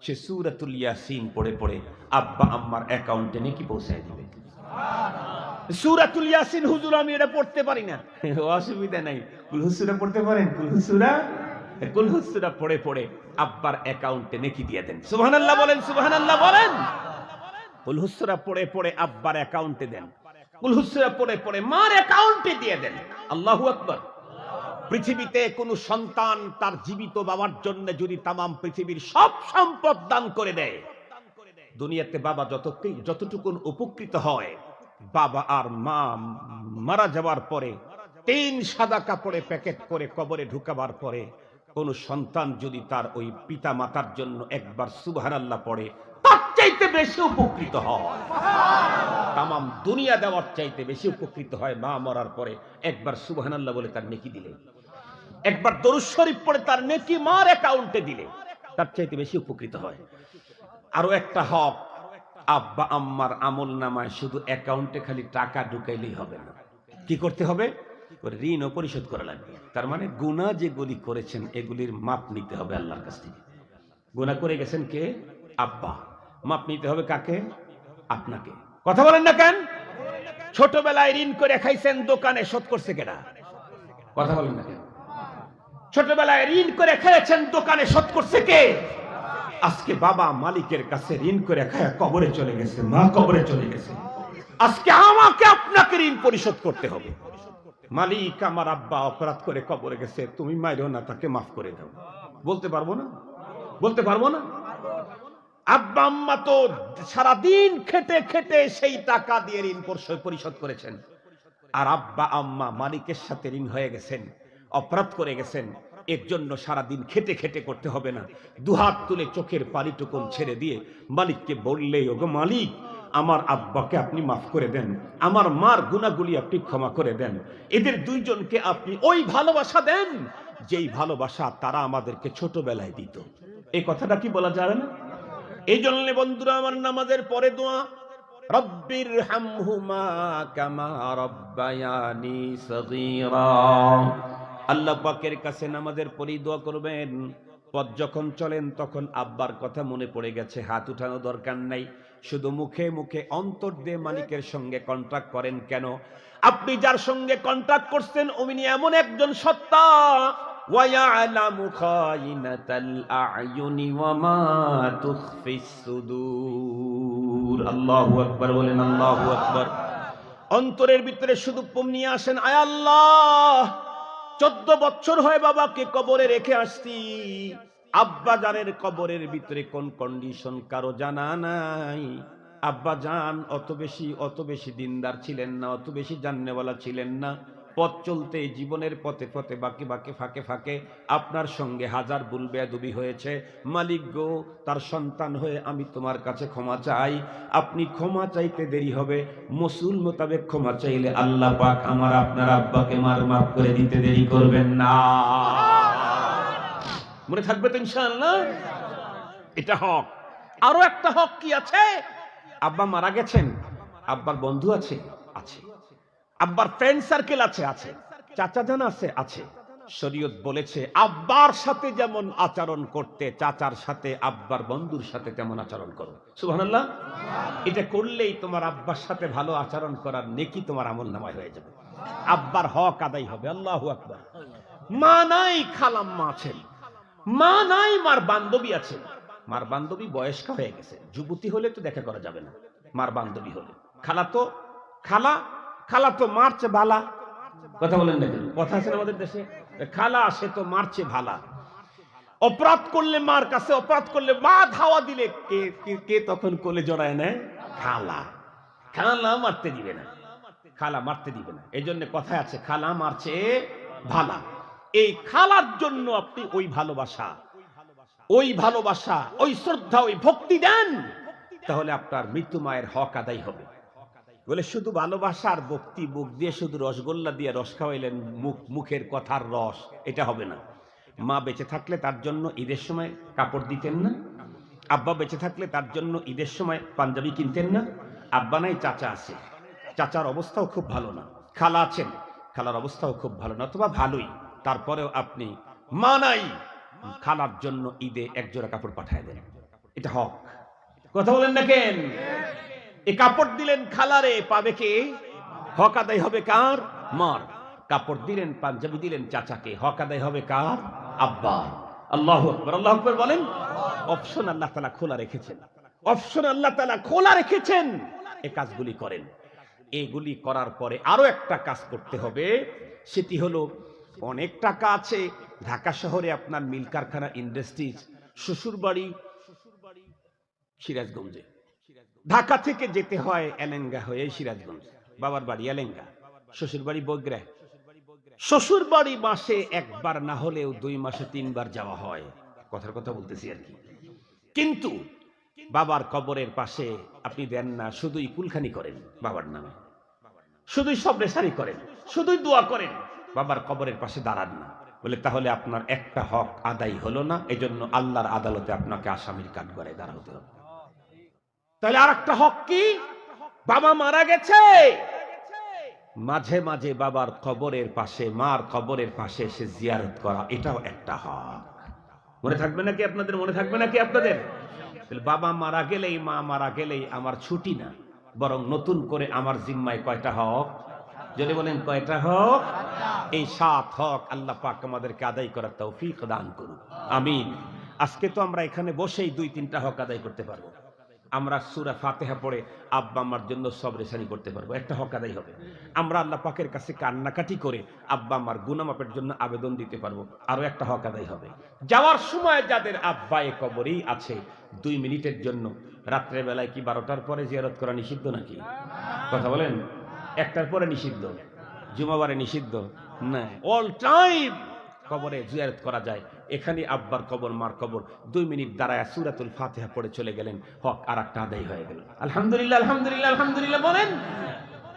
সে সূরাতুল ইয়াসিন পড়ে পড়ে আব্বা আম্মার অ্যাকাউন্টে নেকি পৌঁছায় দিবে। সূরাতুল ইয়াসিন হুজুর আমি এটা পড়তে পারি না, অসুবিধা নাই, কুলহুসুরা পড়তে পারেন। কুলহুসুরা পড়ে পড়ে আব্বার অ্যাকাউন্টে নেকি দিয়ে দেন। সুবহানাল্লাহ বলেন, সুবহানাল্লাহ বলেন। কুলহুসুরা পড়ে পড়ে আব্বার অ্যাকাউন্টে দেন, কুলহুসুরা পড়ে পড়ে মার অ্যাকাউন্টে দিয়ে দেন। আল্লাহু আকবার। পৃথিবীতে কোন সন্তান তার জীবিত বাবার জন্য যদি তামাম পৃথিবীর সব সম্পদ দান করে দেয়, দুনিয়াতে বাবা যতটুকু উপকৃত হয়, বাবা আর মা মারা যাওয়ার পরে 3 সাদা কাপড়ে প্যাকেট করে কবরে ঢুকাবার পরে কোন সন্তান যদি তার ওই পিতা মাতার জন্য একবার সুবহানাল্লাহ পড়ে, তার চাইতে বেশি উপকৃত হয়। তামাম দুনিয়া দেওয়ার চাইতে বেশি উপকৃত হয় মা মরার পরে একবার সুবহানাল্লাহ বলে তার নেকি দিলে, একবার দরুদ শরীফ পড়ে তার নেকি মার অ্যাকাউন্টে দিলে তার চাইতে বেশি উপকৃত হয়। আরো একটা হক আব্বা আম্মার আমল নামায় শুধু অ্যাকাউন্টে খালি টাকা ঢুকাইলেই হবে না, কি করতে হবে? ঋণও পরিশোধ করা লাগবে। তার মানে গুনাহ যেগুলি করেছেন এগুলির মাপ নিতে হবে আল্লাহর কাছ থেকে। গুনাহ করে গেছেন কে? আব্বা। মাপ নিতে হবে কাকে? আপনাকে। কথা বলেন না কেন? ছোটবেলায় ঋণ করে খাইছেন, দোকানে শোধ করছে কেডা? কথা বলেন না কেন? ছোটবেলায় ঋণ করে খেয়েছেন, দোকানে শোধ করছে কে? আজকে বাবা মালিকের কাছে ঋণ করে খায় কবরে চলে গেছে, মা কবরে চলে গেছে। আজকে আমাকে আপনাকে ঋণ পরিশোধ করতে হবে। মালিক আমার আব্বা অপরাধ করে কবরে গেছে, তুমি মাইরো না, তাকে মাফ করে দাও। বলতে পারবো না? বলতে পারবো না? আব্বা আম্মা তো সারাদিন খেটে খেটে সেই টাকা দিয়ে ঋণ পরিশোধ করেছেন, আর আব্বা আম্মা মালিকের সাথে ঋণ হয়ে গেছেন, অপরাধ করে গেছেন। এর জন্য সারাদিন খেটে খেটে করতে হবে না, দুহাত তুলে চোখের পানিটুকুন ছেড়ে দিয়ে মালিককে বললেই, ওগো মালিক, আমার আব্বাকে আপনি মাফ করে দেন, আমার মার গুনাহগুলি আপনি ক্ষমা করে দেন, এদের দুইজনকে আপনি ওই ভালোবাসা দেন যেই ভালোবাসা তারা আমাদেরকে ছোটবেলায় দিত। এই কথাটা কি বলা যাবে না? এই জন্য বন্ধুরা আমার, নামাজের পরে দোয়া, রব্বির হামহুমা কামা রব্বায়ানি সগীরা। আল্লাহ পাকের কাছে নামাজের পরেই দোয়া করবেন। পথ যখন চলেন তখন আব্বার কথা মনে পড়ে গেছে, হাত উঠানো দরকার নাই, শুধু মুখে মুখে অন্তর দিয়ে মালিকের সঙ্গে কন্ট্রাক্ট করেন। কেন? আপনি যার সঙ্গে কন্ট্রাক্ট করছেন উনি এমন একজন সত্তা, ওয়ায়ালামু খাইনাতাল আ'য়ুনি ওয়া মা তুখফিস সুদূর। আল্লাহু আকবার বলেন, আল্লাহু আকবার। অন্তরের ভিতরে শুধু পম নিয়ে আসেন, আয় আল্লাহ, 14 বছর হয় বাবাকে কবরে রেখে আসছি, আব্বা জানের কবরের ভিতরে কোন কন্ডিশন কারো জানা নাই। আব্বা জান অত বেশি দিনদার ছিলেন না, অত বেশি জাননেওয়ালা ছিলেন না। পথ চলতে জীবনের পথে পথে বাঁকে ফাঁকে আপনার সঙ্গে হাজার ভুল বেয়াদবি হয়েছে। মালিক গো, তার সন্তান হয়ে আমি তোমার কাছে ক্ষমা চাই। আপনি ক্ষমা চাইতে দেরি হবে, মসুল মোতাবেক ক্ষমা চাইলে আল্লাহ পাক আমার আপনার আব্বাকে মাফ করে দিতে দেরি করবেন না। মনে থাকবে তো ইনশাআল্লাহ? এটা হক। আরো একটা হক কি আছে? আব্বা মারা গেছেন, আব্বার বন্ধু আছে, আছে। আব্বার ফ্রেন্ড সার্কেল আছে, আছে। চাচা জান আছে, আছে। শরীয়ত বলেছে আব্বার সাথে যেমন আচরণ করতে, চাচার সাথে আব্বার বন্ধুর সাথে তেমন আচরণ করো। সুবহানাল্লাহ। এটা করলেই তোমার আব্বার সাথে ভালো আচরণ করার নেকি তোমার আমলনামায় হয়ে যাবে, আব্বার হক আদায় হবে। আল্লাহু আকবার। মা নাই, খালাম্মা আছেন। মা নাই, মার বান্ধবী আছেন। মার বান্ধবী বয়স্ক হয়ে গেছে, যুবতী হলে তো দেখা করা যাবে না, মার বান্ধবী হলে। খালা তো মার চেয়ে ভালা। কথা বলেন না কেন? কথা আছে আমাদের দেশে, খালা সে তো মার চেয়ে ভালা। অপরাধ করলে মার কাছে, অপরাধ করলে মা ধাওয়া দিলে কে তখন কোলে জড়ায় নেয়? খালা। খালা মারতে দিবে না, খালা মারতে দিবে না। এই জন্য কথায় আছে খালা মার চেয়ে ভালা। এই খালার জন্য আপনি ওই ভালোবাসা, ওই শ্রদ্ধা, ওই ভক্তি দেন, তাহলে আপনার মৃত্যু মায়ের হক আদায় হবে। বলে শুধু ভালোবাসা আর ভক্তি, মুখ দিয়ে শুধু রসগোল্লা দিয়ে রস খাওয়াইলেন, মুখের কথার রস, এটা হবে না। মা বেঁচে থাকলে তার জন্য ঈদের সময় কাপড় দিতেন না, আব্বা বেঁচে থাকলে তার জন্য ঈদের সময় পাঞ্জাবি কিনতেন না। আব্বা নাই, চাচা আছে, চাচার অবস্থাও খুব ভালো না। খালা আছেন, খালার অবস্থাও খুব ভালো না, অথবা ভালোই, তারপরেও আপনি মা নাই, খালার জন্য ঈদে একজোড়া কাপড় পাঠায় দেন, এটা হক। কথা বলেন না কেন? এই কাপড় দিলেন খালারে, পাবে কে? হক আদায় হবে কার? মার। কাপড় দিলেন, পাঞ্জাবি দিলেন চাচাকে, হক আদায় হবে কার? আব্বা। আল্লাহু আকবার, আল্লাহু আকবার বলেন। অপশন আল্লাহ তাআলা খোলা রেখেছেন, অপশন আল্লাহ তাআলা খোলা রেখেছেন। এই কাজগুলি করেন। এগুলি করার পরে আরো একটা কাজ করতে হবে, সেটি হলো অনেক টাকা আছে ঢাকা শহরে, আপনার মিল কারখানা, ইন্ডাস্ট্রিজ, শ্বশুর বাড়ি সিরাজগঞ্জে, ঢাকা থেকে যেতে হয় এলেঙ্গা হয়ে সিরাজগঞ্জ, বাবার বাড়ি এলেঙ্গা, শ্বশুর বাড়ি বগুড়া। শ্বশুর বাড়ি মাসে একবার না হলেও 2 মাসে 3 বার যাওয়া হয়, কথার কথা বলতেছি আর কি। কিন্তু বাবার কবরের পাশে আপনি দেন না, শুধুই কুলখানি করেন বাবার নামে, শুধুই সব রেসারি করেন, শুধুই দোয়া করেন, বাবার কবরের পাশে দাঁড়ান না। বলে তাহলে আপনার একটা হক আদায় হলো না, এজন্য আল্লাহর আদালতে আপনাকে আসামির কাঠগড়ায় দাঁড়াতে হবে। তাহলে আর একটা হক কি? বাবা মারা গেছে, মাঝে মাঝে বাবার কবরের পাশে, মার কবরের পাশে এসে জিয়ারত করা, এটাও একটা হক। মনে থাকবে নাকি আপনাদের? মনে থাকবে নাকি আপনাদের? বাবা মারা গেলেই, মা মারা গেলেই আমার ছুটি না, বরং নতুন করে আমার জিম্মায় কয়টা হক? যদি বলেন কয়টা হক? এই 7 হক আল্লাহ পাক আমাদেরকে আদায় করার তৌফিক দান করুন, আমিন। আজকে তো আমরা এখানে বসেই 2-3টা হক আদায় করতে পারবো। আমরা সূরা ফাতিহা পড়ে আব্বা আম্মার জন্য সবরেশানি করতে পারবো, একটা হক আদায় হবে। আমরা আল্লাহ পাকের কাছে কান্নাকাটি করে আব্বা আম্মার গুনাহ মাফের জন্য আবেদন দিতে পারবো, আরো একটা হক আদায় হবে। যাওয়ার সময় যাদের আব্বায়ে কবরেই আছে, 2 মিনিটের জন্য রাত্রে বেলায় কি 12টার পরে জিয়ারত করা নিষিদ্ধ নাকি? কথা বলেন। 1টার পরে নিষিদ্ধ, জুমাবারে নিষিদ্ধ না, অল টাইম কবরে জিয়ারত করা যায়। এখানে আব্বার কবর, মার কবর, 2 মিনিট দাঁড়ায় সূরাতুল ফাতিহা পড়ে চলে গেলেন, হক আর একটা আদায় হয়ে গেল। আলহামদুলিল্লাহ, আলহামদুলিল্লাহ, আলহামদুলিল্লাহ বলেন।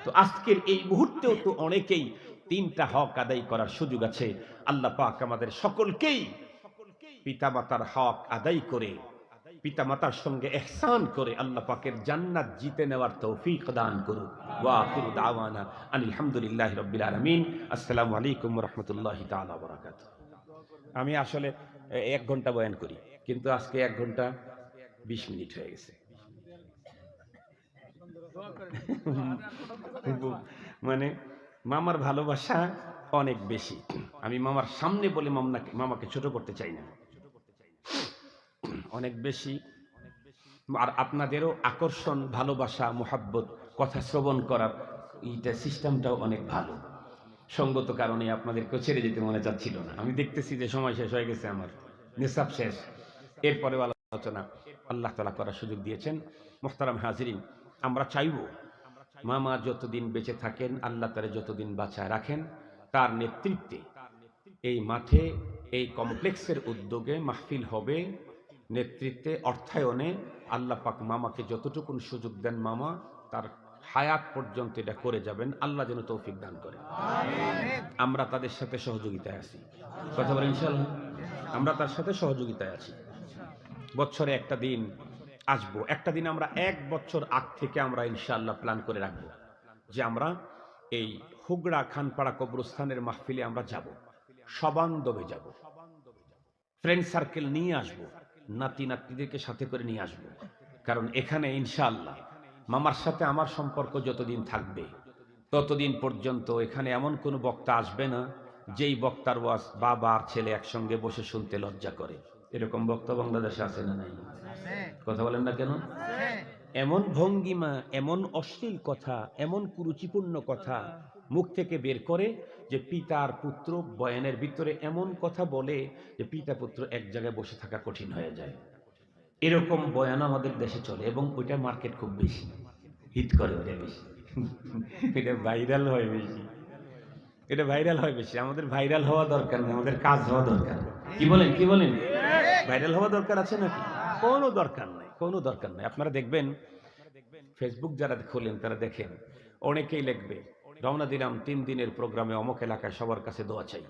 তো আজকের এই মুহূর্তেও তো অনেকেই 3টা হক আদায় করার সুযোগ আছে। আল্লাহ পাক আমাদের সকলকেই পিতামাতার হক আদায় করে, পিতামাতার সঙ্গে ইহসান করে আল্লাহ পাকের জান্নাত জিতে নেওয়ার তৌফিক দান করুন। ওয়া আখিরু দাওয়ানা আনিল হামদুলিল্লাহি রাব্বিল আলামিন। আসসালামু আলাইকুম ওয়া রাহমাতুল্লাহি তাআলা ওয়া বারাকাতুহু। আমি আসলে 1 ঘন্টা বয়ান করি, কিন্তু আজকে 1 ঘন্টা 20 মিনিট হয়ে গেছে। মানে মামার ভালোবাসা অনেক বেশি। আমি মামার সামনে বলে মামাকে ছোট করতে চাই না, অনেক বেশি। আর আপনাদেরও আকর্ষণ, ভালোবাসা, মোহাব্বত, কথা শ্রবণ করার এইটা সিস্টেমটাও অনেক ভালো। সঙ্গত কারণে আপনাদেরকেও ছেড়ে যেতে মনে চাচ্ছিল না। আমি দেখতেছি যে সময় শেষ হয়ে গেছে, আমার নিসাব শেষ। এরপরে আলোচনা আল্লাহ তাআলা করার সুযোগ দিয়েছেন। মুহতারাম হাজিরিন, আমরা চাইব মামা যতদিন বেঁচে থাকেন, আল্লাহ তাআলা যতদিন বাঁচায় রাখেন, তার নেতৃত্বে এই মাঠে, এই কমপ্লেক্সের উদ্যোগে মাহফিল হবে, নেতৃত্বে, অর্থায়নে আল্লাহ পাক মামাকে যতটুকু সুযোগ দেন, মামা তার হায়াত পর্যন্ত এটা করে যাবেন। আল্লাহ যেন তৌফিক দান করেন। আমরা তাদের সাথে সহযোগিতায় আছি, কথা বলেন ইনশাআল্লাহ। আমরা তার সাথে সহযোগিতায় আছি। বছরে একটা দিন আসবো, একটা দিন আমরা 1 বছর আগ থেকে আমরা ইনশাআল্লাহ প্ল্যান করে রাখবো যে আমরা এই হুগড়া খানপাড়া কবরস্থানের মাহফিলে আমরা যাব, সবান্ধবে যাব, ফ্রেন্ড সার্কেল নিয়ে আসবো, নাতি নাতনিদেরকে সাথে করে নিয়ে আসবো। কারণ এখানে ইনশাআল্লাহ মামার সাথে আমার সম্পর্ক যতদিন থাকবে, ততদিন পর্যন্ত এখানে এমন কোনো বক্তা আসবে না যেই বক্তার ওয়াজ বাবা আর ছেলে একসঙ্গে বসে শুনতে লজ্জা করে। এরকম বক্তা বাংলাদেশে আছে না নাই? কথা বলেন না কেন? এমন ভঙ্গিমা, এমন অশ্লীল কথা, এমন কুরুচিপূর্ণ কথা মুখ থেকে বের করে যে পিতা আর পুত্র বয়ানের ভিতরে এমন কথা বলে যে পিতা পুত্র এক জায়গায় বসে থাকা কঠিন হয়ে যায়। এরকম বয়ান আমাদের দেশে চলে, এবং ওইটা মার্কেট খুব বেশি হিট করে, ওটা বেশি, এটা ভাইরাল হয় বেশি, এটা ভাইরাল হয় বেশি। আমাদের ভাইরাল হওয়া দরকার নেই, আমাদের কাজ হওয়া দরকার। কি বলেন, কি বলেন? ভাইরাল হওয়া দরকার আছে নাকি? কোনো দরকার নাই, কোনো দরকার নাই। আপনারা দেখবেন ফেসবুক যারা খোলেন তারা দেখেন অনেকেই লিখবে, রওনা দিলাম 3 দিনের প্রোগ্রামে অমুক এলাকায়, সবার কাছে দোয়া চাই।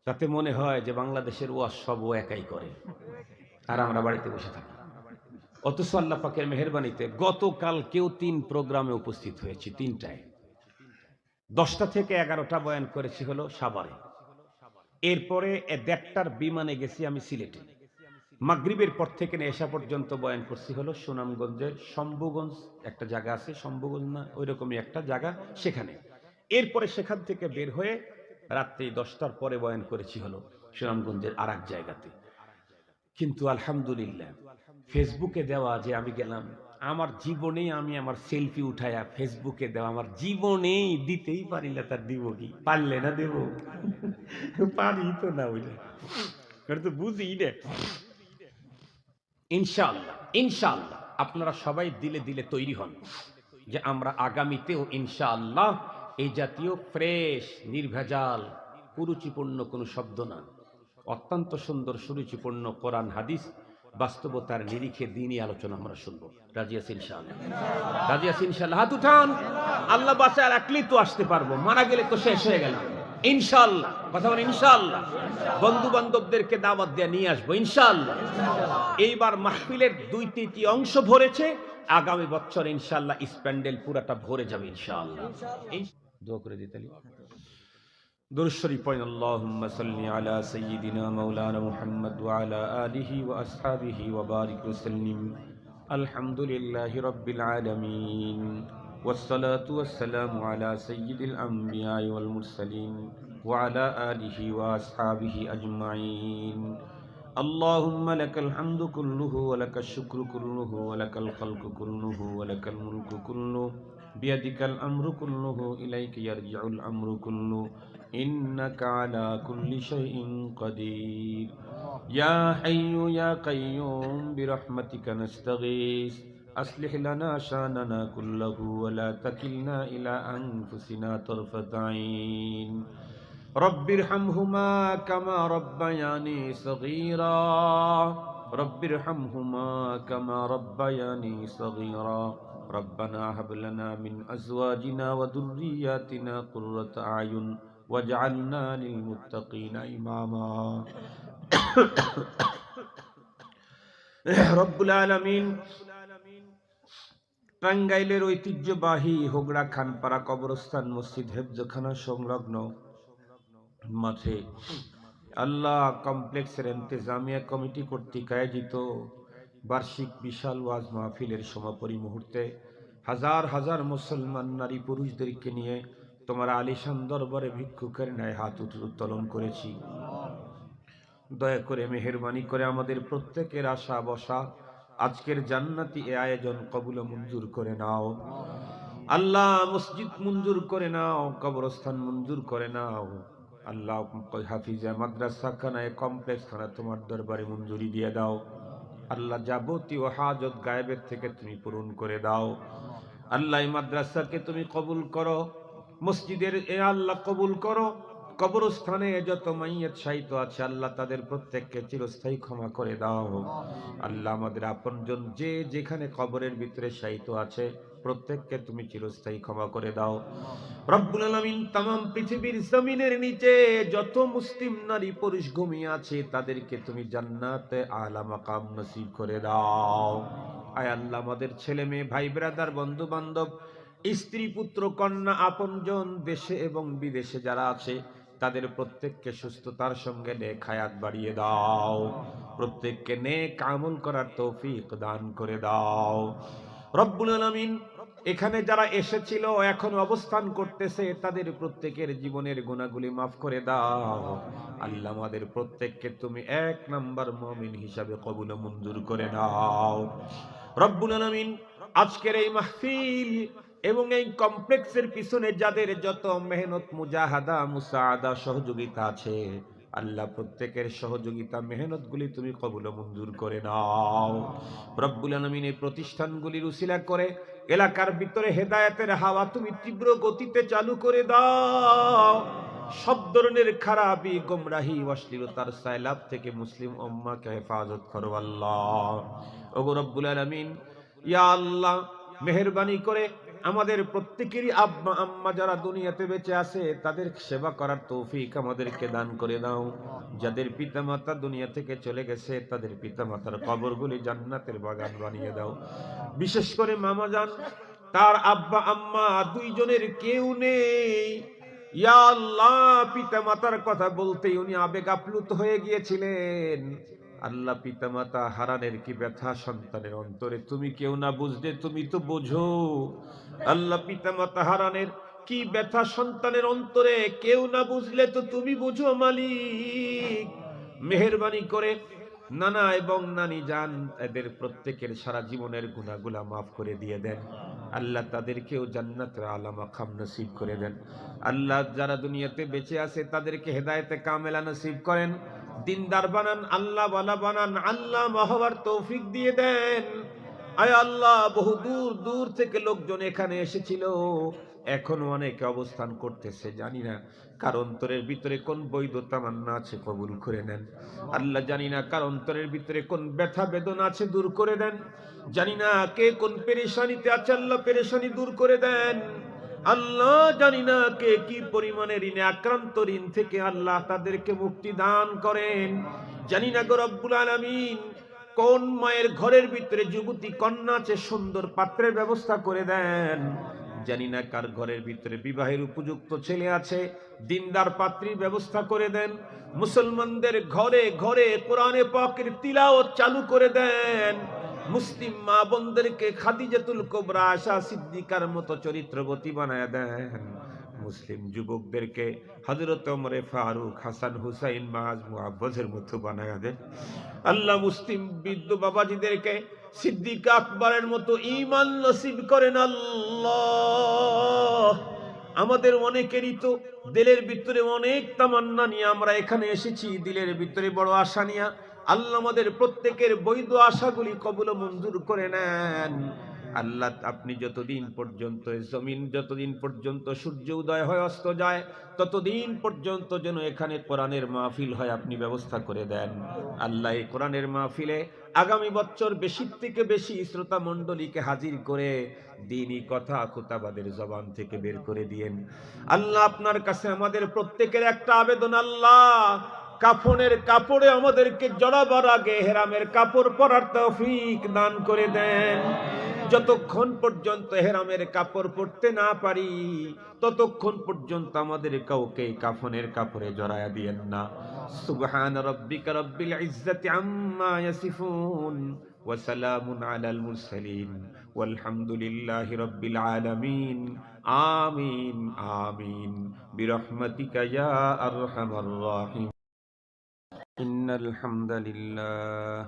তাতে মনে হয় যে বাংলাদেশের ওয়াজ সব ও একাই করে, আর আমরা বাড়িতে বসে থাকি। অথচ আল্লাহ পাকের মেহেরবানিতে গতকাল কেউ 3 প্রোগ্রামে উপস্থিত হয়েছি, 3টায় 10টা থেকে 11টা বয়ান করেছি হলো সাভারে। এরপরে 1:30টার বিমানে গেছি আমি সিলেটে। মাগরিবের পর থেকে এশা পর্যন্ত বয়ান করছি হলো সুনামগঞ্জের শম্ভুগঞ্জ একটা জায়গা আছে, শম্ভুগঞ্জ না ওইরকমই একটা জায়গা, সেখানে। এরপরে সেখান থেকে বের হয়ে রাত্রি 10টার পরে বয়ান করেছি হলো সুনামগঞ্জের আর এক জায়গাতে। কিন্তু আলহামদুলিল্লাহ ফেসবুকে দেওয়া যে আমি গেলাম, আমার জীবনেই আমি আমার সেলফি উঠায়া ফেসবুকে দেওয়া, আমার জীবনেই দিতেই পারি না, তার দিব কি? পারলে না দেব? পারি তো না, ওইটা তো বুঝি না। ইনশাআল্লাহ, ইনশাআল্লাহ আপনারা সবাই দিলে দিলে তৈরি হন যে আমরা আগামীতেও ইনশাআল্লাহ এই জাতীয় ফ্রেশ, নির্ভেজাল, কুরুচিপূর্ণ কোনো শব্দ না, অত্যন্ত সুন্দর সুরুচিপূর্ণ কোরআন হাদিস বাস্তবতার নিরিখে দিনই আলোচনা আমরা শুনবো। রাজি আছি ইনশাআল্লাহ? রাজি আছি ইনশাআল্লাহ? হাত উঠান। আল্লাহ বাঁচায় রাখলেই তো আসতে পারবো, মারা গেলে তো শেষ হয়ে গেল। ইনশাআল্লাহ, কথা বলেন ইনশাআল্লাহ। বন্ধু বান্ধবদেরকে দাওয়াত দিয়ে নিয়ে আসবো ইনশাআল্লাহ। এইবার মাহফিলের 2/3 অংশ ভরেছে, আগামী বছর ইনশাআল্লাহ স্প্যান্ডেল পুরাটা ভরে যাবে ইনশাআল্লাহ। দোয়া করে দিতে দুরূদ শরীফ পড়েন। আল্লাহুম্মা সাল্লি আলা সাইয়্যিদিনা মাওলানা মুহাম্মদ ওয়া আলা আলিহি ওয়া আসহাবিহি ওয়া বারিক ওয়া সাল্লিম। আলহামদুলিল্লাহি রাব্বিল আলামিন ওয়াসসালাতু ওয়াসসালামু আলা সাইয়্যিদিল আমবিয়াই ওয়াল মুরসালিন ওয়া আলা আলিহি ওয়া আসহাবিহি আজমাইন। আল্লাহুম্মা লাকাল হামদু কুল্লুহু ওয়া লাকাশ শুকরু কুল্লুহু ওয়া লাকাল খালকু কুল্লুহু ওয়া লাকাল মুলকু কুল্লুহু বিয়াদিকাল আমরু কুল্লুহু ইলাইকা ইয়ারজিউল আমরু কুল্লুহু ইন্নাকা আলা কুল্লি শাইইন কাদির। ইয়া হাইয়্যু ইয়া কাইয়্যুম বিরহমাতিকা নাস্তাগীস আসলিহ লানা শানানা কুল্লাহু ওয়া লা তাকিলনা ইলা আনফুসিনা তারফাতা আইন। রব্বিরহামহুমা কামা রব্বায়ানি সগীরা রব্বিরহামহুমা কামা রব্বায়ানি সগীরা। রব্বানা হাব লানা মিন আজওয়াজিনা ওয়া যুররিয়াতিনা কুররাতা আয়ুন ওয়াজআলনা লিল মুত্তাকিনা ইমামা। রব্বুল আলামিন টাঙ্গাইলের ঐতিহ্যবাহী হোগড়া খানপাড়া কবরস্থান মসজিদ হেফজখানা সংলগ্ন মাঠে আল্লাহ কমপ্লেক্সের ইন্তেজামিয়া কমিটি কর্তৃক আয়োজিত বার্ষিক বিশাল ওয়াজ মাহফিলের সমাপনী মুহূর্তে হাজার হাজার মুসলমান নারী পুরুষদেরকে নিয়ে তোমার আলিশান দরবারে ভিক্ষুকের ন্যায় হাত উত্তোলন করেছি। দয়া করে মেহেরবানি করে আমাদের প্রত্যেকের আশা বসা আজকের জান্নাতি এ আয়োজন কবুল মঞ্জুর করে নাও আল্লাহ। মসজিদ মঞ্জুর করে নাও, কবরস্থান মঞ্জুর করে নাও আল্লাহ। হাফিজা মাদ্রাসা খানায় কমপ্লেক্স খানা তোমার দরবারে মঞ্জুরি দিয়ে দাও আল্লাহ। যাবতীয় হাজত গায়েবের থেকে তুমি পূরণ করে দাও আল্লাহ। এই মাদ্রাসাকে তুমি কবুল করো, মসজিদের এ আল্লাহ কবুল করো। কবরস্থানে যত মাইয়ত শায়িত আছে আল্লাহ তাদের প্রত্যেককে চিরস্থায়ী ক্ষমা করে দাও আল্লাহ। আমাদের আপনজন যে যেখানে কবরের ভিতরে শায়িত আছে প্রত্যেককে তুমি চিরস্থায়ী ক্ষমা করে দাও রব্বুল আলামিন। तमाम পৃথিবীর জমিনের নিচে যত মুসলিম নারী পুরুষ ঘুমিয়ে আছে তাদেরকে তুমি জান্নাতে আলা মাকাম নসিব করে দাও। আয় আল্লাহ, আমাদের ছেলে মেয়ে ভাই ব্রাদার বন্ধু বান্ধব স্ত্রী পুত্র কন্যা আপনজন দেশে এবং বিদেশে যারা আছে তাদের প্রত্যেককে সুস্থতার সঙ্গে নেক হায়াত বাড়িয়ে দাও, প্রত্যেককে নেক আমল করার তৌফিক দান করে দাও রব্বুল আলামিন। এখানে যারা এসেছিল এখন অবস্থান করতেছে তাদের প্রত্যেকের জীবনের গুনাহগুলি মাফ করে দাও আল্লাহ। আমাদের প্রত্যেককে তুমি এক নাম্বার মুমিন হিসাবে কবুল মঞ্জুর করে নাও রব্বুল আলামিন। আজকের এই মাহফিল এবং এই কমপ্লেক্সের পিছনে যাদের যত মেহনত মুজাহাদা মুসাআদা সহযোগিতা আছে আল্লাহ প্রত্যেকের সহযোগিতা মেহনত গুলি তুমি কবুল মঞ্জুর করে নাও রব্বুল আলামিন। এই প্রতিষ্ঠানগুলির উসিলা করে এলাকার ভিতরে হেদায়েতের হাওয়া তুমি তীব্র গতিতে চালু করে দাও। সব ধরনের খারাপি গোমরাহি অশ্লীলতার সাইলাব থেকে মুসলিম উম্মাহকে হেফাজত করো আল্লাহ। ওগো রব্বুল আলামিন, ইয়া আল্লাহ মেহেরবানি করে আমাদের প্রত্যেকেরই আব্বা আম্মা যারা দুনিয়াতে বেঁচে আছে তাদের সেবা করার তৌফিক আমাদেরকে দান করে দাও। যাদের পিতামাতা দুনিয়া থেকে চলে গেছে তাদের পিতামাতার কবরগুলি জান্নাতের বাগান বানিয়ে দাও। বিশেষ করে মামা জান, তার আব্বা আম্মা দুইজনের কেউ নেই। ইয়া আল্লাহ, পিতামাতার কথা বলতেই উনি আবেগ আপ্লুত হয়ে গিয়েছিলেন। আল্লাহ, পিতামাতা হারানোর কি ব্যথা সন্তানের অন্তরে তুমি কেউ না বুঝলে তুমি তো বোঝো। আল্লাহ, পিতামাতা হারানোর কি ব্যথা সন্তানের অন্তরে কেউ না বুঝলে তো তুমি বুঝো মালিক। মেহেরবানি করে নানা এবং নানি জান এদের প্রত্যেকের সারা জীবনের গুনাহগুলা মাফ করে দিয়ে দেন আল্লাহ। তাদেরকেও জান্নাতের আলা মাকাম নসিব করে দেন আল্লাহ। যারা দুনিয়াতে বেঁচে আছে তাদেরকে হেদায়েতে কামেলা নসিব করেন, দিনদার বানান আল্লাহ, ওয়ালা বানান আল্লাহ, মহব্বত তৌফিক দিয়ে দেন। আয় আল্লাহ, বহু দূর দূর থেকে লোকজন এখানে এসেছিল, এখনো অনেকে অবস্থান করতেছে, জানি না কার অন্তরের ভিতরে কোন বৈধ তামান্না আছে কবুল করে নেন আল্লাহ। জানি না কার অন্তরের ভিতরে কোন ব্যথা বেদনা আছে দূর করে দেন। জানি না কে কোন পেরেশানিতে আছে আল্লাহ, পেরেশানি দূর করে দেন আল্লাহ। জানি না কে কি পরিমাণে ঋণে আক্রান্ত, ঋণ থেকে আল্লাহ তাদেরকে মুক্তি দান করেন। জানি না গো রব্বুল আলামিন কোন মায়ের ঘরের ভিতরে যুবতী কন্যা আছে, সুন্দর পাত্রের ব্যবস্থা করে দেন। জানি না কার ঘরের ভিতরে বিবাহের উপযুক্ত ছেলে আছে, দিনদার পাত্রীর ব্যবস্থা করে দেন। মুসলমানদের ঘরে ঘরে কোরআনে পাকের তিলাওয়াত চালু করে দেন। মুসলিম মা বোনদেরকে খাদিজাতুল কুবরা আয়েশা সিদ্দিকার মতো চরিত্রবতী বানায় দেন। মুসলিম যুবকদেরকে হযরত ওমর ফারুক, হাসান হুসাইন, মাআজ মুআব্বাজের মতো বানায় দেন। আল্লাহ মুসলিম বৃদ্ধ বাবাজিদেরকে সিদ্দিক আকবরের মতো ঈমান নসিব করেন আল্লাহ। আমাদের অনেকেরই তো দিলের ভিতরে অনেক তামান্না নিয়ে আমরা এখানে এসেছি, দিলের ভিতরে বড় আশা নিয়ে। আল্লাহ আমাদের প্রত্যেকের বৈধ আশাগুলি কবুল ও মঞ্জুর করে নেন। আল্লাহ আপনি যতদিন পর্যন্ত জমিন, যতদিন পর্যন্ত সূর্য উদয় হয় অস্ত যায়, ততদিন পর্যন্ত যেন এখানে কোরআনের মাহফিল হয় আপনি ব্যবস্থা করে দেন। আল্লাহ এই কোরআনের মাহফিলে আগামী বছর বেশি থেকে বেশি শ্রোতা মণ্ডলীকে হাজির করে দ্বীনি কথা খুতাবাদের জবান থেকে বের করে দিয়েন। আল্লাহ আপনার কাছে আমাদের প্রত্যেকের একটা আবেদন, আল্লাহ কাফনের কাপড়ে আমাদেরকে জড়াবার আগে হেরামের কাপড় পরার তৌফিক দান করে দেন। যতক্ষণ পর্যন্ত হেরামের কাপড় পরতে না পারি, ততক্ষণ পর্যন্ত আমাদের কাউকে কাফনের কাপড়ে জড়ায়া দিয়েন না। সুবহান রাব্বিকা রাব্বিল ইজ্জাতি আম্মা ইয়াসিফুন ওয়া সালামুন আলাল মুরসালিন ওয়ালহামদুলিল্লাহি রাব্বিল আলামিন। আমিন আমিন বিরহমাতিকা ইয়া আরহামার রাহিম। ইন্নাল হামদালিল্লাহ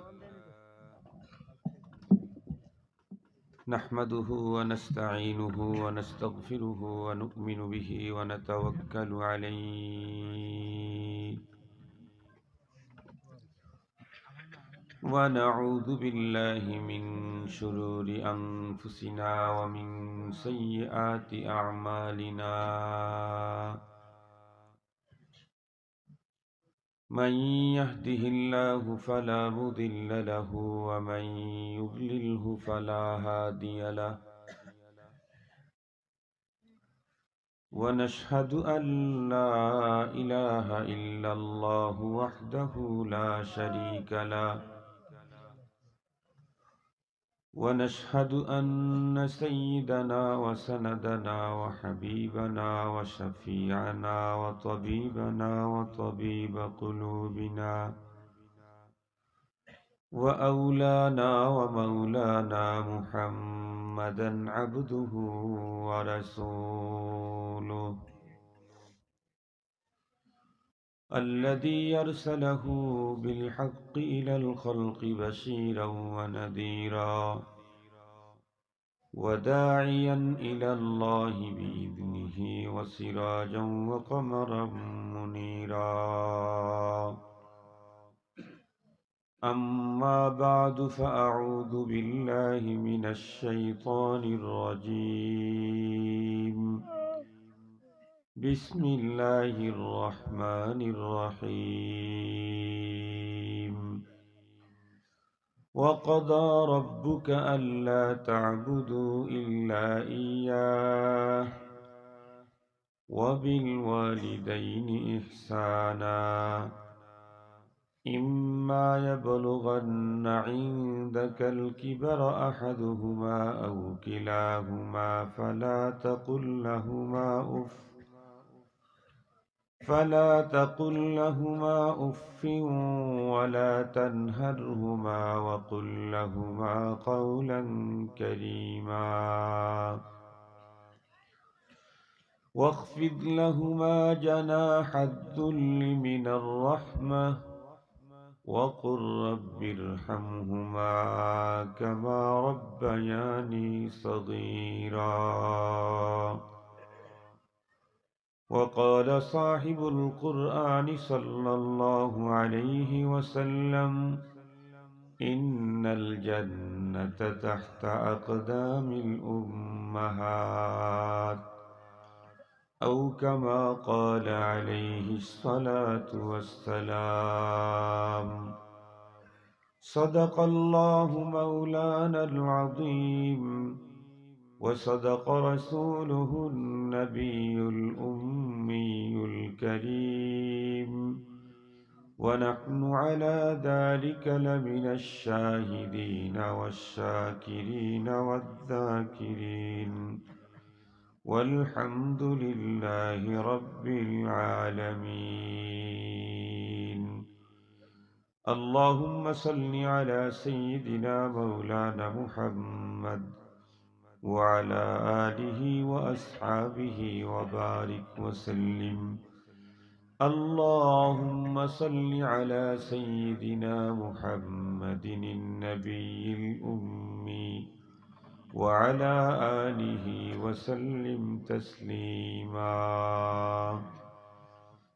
نحمده ونستعينه ونستغفره ونؤمن به ونتوكل عليه ونعوذ بالله من شرور أنفسنا ومن سيئات أعمالنا من يهده الله فلا مضل له ومن يضلله فلا هادي له ونشهد أن لا إله إلا الله وحده لا شريك له ونشهد أن سيدنا وسندنا وحبيبنا وشفيعنا وطبيبنا وطبيب قلوبنا وأولانا ومولانا محمدا عبده ورسوله الذي يرسله بالحق إلى الخلق بشيرا ونذيرا وداعيا إلى الله بإذنه وسراجا وقمرا منيرا أما بعد فأعوذ بالله من الشيطان الرجيم بسم الله الرحمن الرحيم وقضى ربك ألا تعبدوا إلا إياه وبالوالدين إحسانا إما يبلغن عندك الكبر أحدهما أو كلاهما فلا تقل لهما أف ولا تنهرهما وقل لهما قولا كريما واخفض لهما جناح الذل من الرحمة وقل رب ارحمهما كما ربياني صغيرا وقال صاحب القرآن صلى الله عليه وسلم إن الجنة تحت أقدام الأمهات أو كما قال عليه الصلاة والسلام صدق الله مولانا العظيم وصدق رسوله النبي الأمي الكريم ونحن على ذلك لمن الشاهدين والشاكرين والذاكرين والحمد لله رب العالمين. اللهم صل على سيدنا مولانا محمد وعلى آله وأصحابه وبارك وسلم. اللهم صل على سيدنا محمد النبي الأمي وعلى آله وسلم تسليما.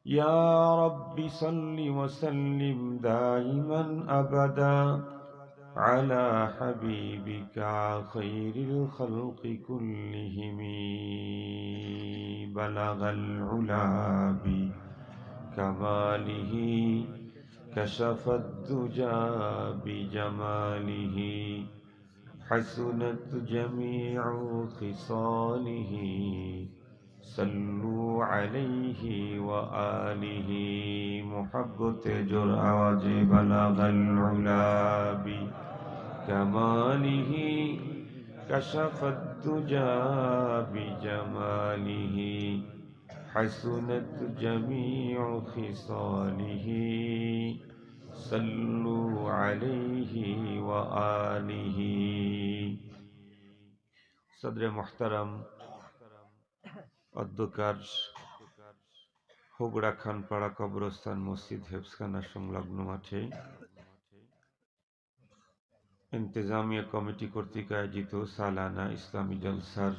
يا رب صل وسلم دائما أبدا على حبيبك خير الخلق كلهم. بلغ العلا بكماله كشف الدجى بجماله حسنت جميع خصاله صلوا عليه وآله. محبت جرأة بلغ العلا بكماله كشف الدجى بجماله حسنت جميع خصاله صلوا عليه وآله. صدر محترم অধ্যকার হোগড়া খানপাড়া কবরস্থান মসজিদ হেফজখানা সংলগ্ন মাঠে ইন্তেজামিয়া কমিটি কর্তৃক আয়োজিত সালানা ইসলামী জলসার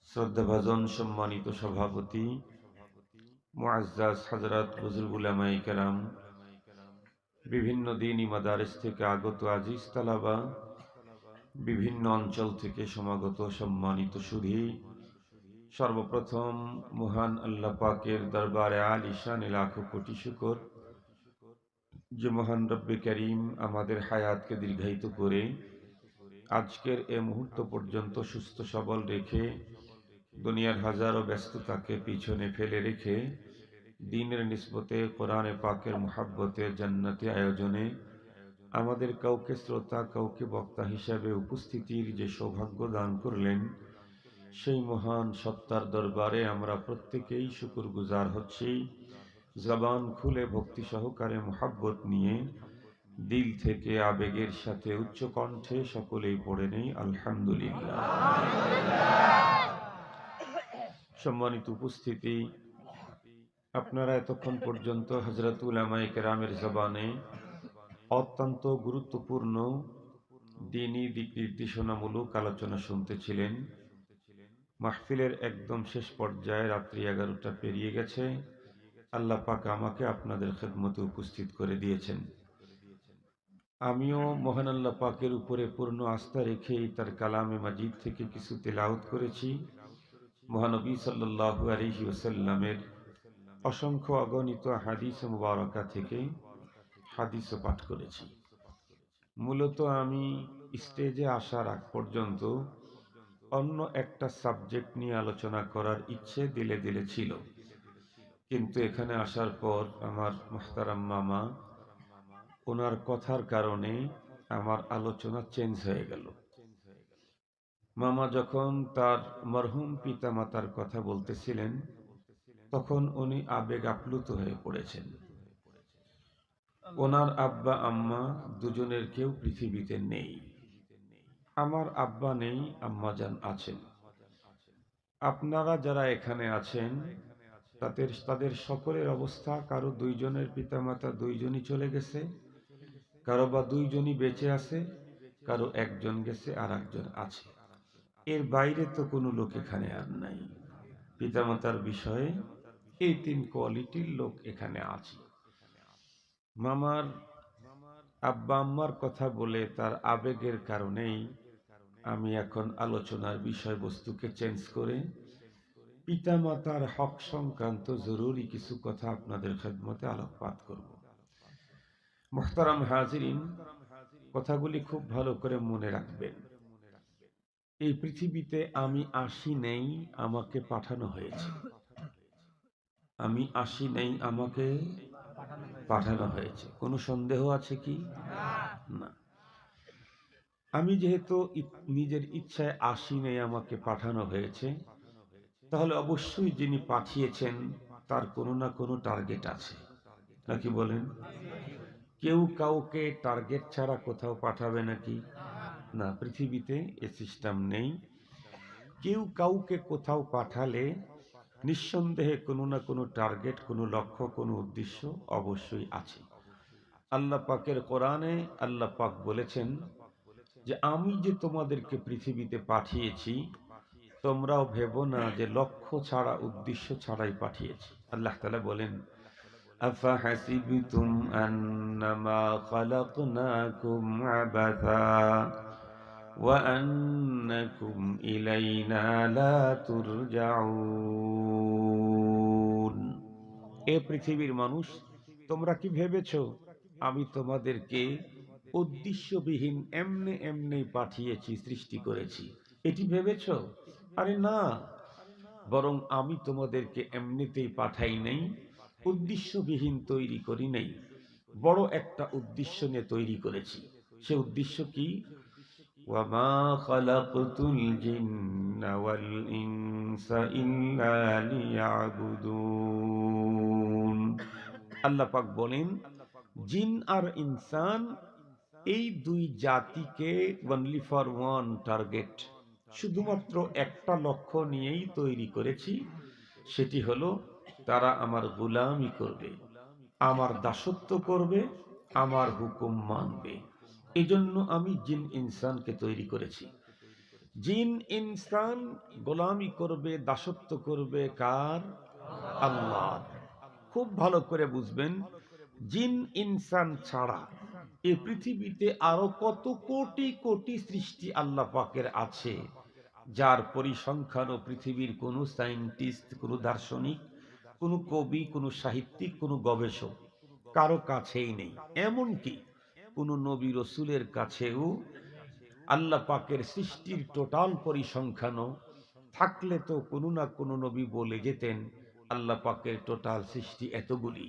শ্রদ্ধাভাজন সম্মানিত সভাপতি মুআজ্জাজ হযরত বুজুর্গ উলামায়ে কেরাম, বিভিন্ন দ্বীনি মাদারিস থেকে আগত আজিজ তালাবা, বিভিন্ন অঞ্চল থেকে সমাগত সম্মানিত সুধী, সর্বপ্রথম মহান আল্লাহ পাকের দরবারে আলিশান লাখো কোটি শুকর যে মহান রব্বে করিম আমাদের হায়াতকে দীর্ঘায়িত করে আজকের এ মুহূর্ত পর্যন্ত সুস্থ সবল রেখে দুনিয়ার হাজারো ব্যস্ততাকে পিছনে ফেলে রেখে দ্বীনের নিসবতে কোরআনে পাকের মুহাব্বতে জান্নাতি আয়োজনে আমাদের কাউকে শ্রোতা কাউকে বক্তা হিসাবে উপস্থিতির যে সৌভাগ্য দান করলেন, সেই মহান সত্তার দরবারে আমরা প্রত্যেকেই শুকরগুজার হচ্ছি। জবান খুলে ভক্তি সহকারে মুহাব্বত নিয়ে দিল থেকে আবেগের সাথে উচ্চ কণ্ঠে সকলেই পড়ে নেই আলহামদুলিল্লাহ। সম্মানিত উপস্থিতি, আপনারা এতক্ষণ পর্যন্ত হযরত উলামায়ে কেরামের জবানে অত্যন্ত গুরুত্বপূর্ণ দ্বীনি দিক নির্দেশনামূলক আলোচনা শুনতেছিলেন। মাহফিলের একদম শেষ পর্যায়ে রাত্রি 11টা পেরিয়ে গেছে। আল্লাহ পাক আমাকে আপনাদের খেদমতে উপস্থিত করে দিয়েছেন। আমিও মহান আল্লাহ পাকের উপরে পূর্ণ আস্থা রেখেই তার কালামে মাজিদ থেকে কিছু তেলাওয়াত করেছি। মহানবী সাল্লাল্লাহু আলাইহি ওয়াসাল্লামের অসংখ্য অগণিত হাদিস মুবারাকা থেকে হাদিসও পাঠ করেছি। মূলত আমি স্টেজে আসার আগ পর্যন্ত অন্য একটা সাবজেক্ট নিয়ে আলোচনা করার ইচ্ছে দিলে দিলে ছিল, কিন্তু এখানে আসার পর আমার মুহতারাম মামা, ওনার কথার কারণে আমার আলোচনা চেঞ্জ হয়ে গেল। মামা যখন তার মরহুম পিতা মাতার কথা বলতেছিলেন, তখন উনি আবেগ আপ্লুত হয়ে পড়েছেন। ওনার আব্বা আম্মা দুজনের কেউ পৃথিবীতে নেই। আমার আব্বা নেই, আম্মাজান আছেন। আপনারা যারা এখানে আছেন তাদের সকলের অবস্থা, কারো দুইজনের পিতামাতা দুইজনই চলে গেছে, কারো বা দুইজনই বেঁচে আছে, কারো একজন গেছে আর একজন আছে। এর বাইরে তো কোনো লোক এখানে আর নাই। পিতামাতার বিষয়ে এই 3 কোয়ালিটির লোক এখানে আছে। মামার আব্বা আম্মার কথা বলে তার আবেগের কারণেই আমি এখন আলোচনার বিষয়বস্তুকে চেঞ্জ করে পিতামাতার হক সংক্রান্ত জরুরি কিছু কথা আপনাদের খেদমতে আলোকপাত করব। মুহতারাম হাজিরিন, কথাগুলি খুব ভালো করে মনে রাখবেন। এই পৃথিবীতে আমি আসি নেই, আমাকে পাঠানো হয়েছে। আমি আসি নেই, আমাকে পাঠানো হয়েছে। কোনো সন্দেহ আছে কি? না। আমি যেহেতু নিজের ইচ্ছায় আসিনি, আমাকে পাঠানো হয়েছে, তাহলে অবশ্যই যিনি পাঠিয়েছেন তার কোনো না কোনো টার্গেট আছে, নাকি বলেন? কেউ কাউকে টার্গেট ছাড়া কোথাও পাঠাবে নাকি? না, পৃথিবীতে এ সিস্টেম নেই। কেউ কাউকে কোথাও পাঠালে নিঃসন্দেহে কোনো না কোনো টার্গেট, কোনো লক্ষ্য, কোনো উদ্দেশ্য অবশ্যই আছে। আল্লাহ পাকের কোরআনে আল্লাহ পাক বলেছেন যে আমি যে তোমাদেরকে পৃথিবীতে পাঠিয়েছি, তোমরাও ভেবো না যে লক্ষ্য ছাড়া, উদ্দেশ্য ছাড়াই পাঠিয়েছি। আল্লাহ তাআলা বলেন, আফাহাসিবতুম আন্নামা খালাকনাকুম আবাথা ওয়া আন্নাকুম ইলাইনা লা তুরজাউন। এ পৃথিবীর মানুষ, তোমরা কি ভেবেছো আমি তোমাদেরকে উদ্দেশ্যবিহীন এমনি এমনি পাঠিয়েছি, সৃষ্টি করেছি, এটি ভেবেছো? আরে না, বরং আমি তোমাদেরকে এমনিতেই পাঠাই নাই, উদ্দেশ্যবিহীন তৈরি করি নাই, বড় একটা উদ্দেশ্য নিয়ে তৈরি করেছি। সে উদ্দেশ্য কি? ওয়ামা খালাকতুল জিন্না ওয়াল ইনসা ইল্লা লিয়াবুদুন। আল্লাহ পাক বলেন, জিন আর ইনসান এই দুই জাতিকে অনলি ফর ওয়ান টার্গেট, শুধুমাত্র একটা লক্ষ্য নিয়েই তৈরি করেছি। সেটি হলো তারা আমার গোলামি করবে, আমার দাসত্ব করবে, আমার হুকুম মানবে। এজন্য আমি জিন ইনসানকে তৈরি করেছি। জিন ইনসান গোলামি করবে, দাসত্ব করবে কার? আল্লাহ। খুব ভালো করে বুঝবেন, জিন ইনসান ছাড়া এই পৃথিবীতে আরো কত কোটি কোটি সৃষ্টি আল্লাহ পাকের আছে, যার পরিসংখ্যানও পৃথিবীর কোনো সায়েন্টিস্ট, কোনো দার্শনিক, কোনো কবি, কোনো সাহিত্যিক, কোনো গবেষক কারো কাছেই নেই। এমনকি কোনো নবী রসুলের কাছেও আল্লাহ পাকের সৃষ্টির টোটাল পরিসংখ্যানও থাকলে তো কোনো না কোনো নবী বলে যেতেন আল্লাহ পাকের টোটাল সৃষ্টি এতগুলি।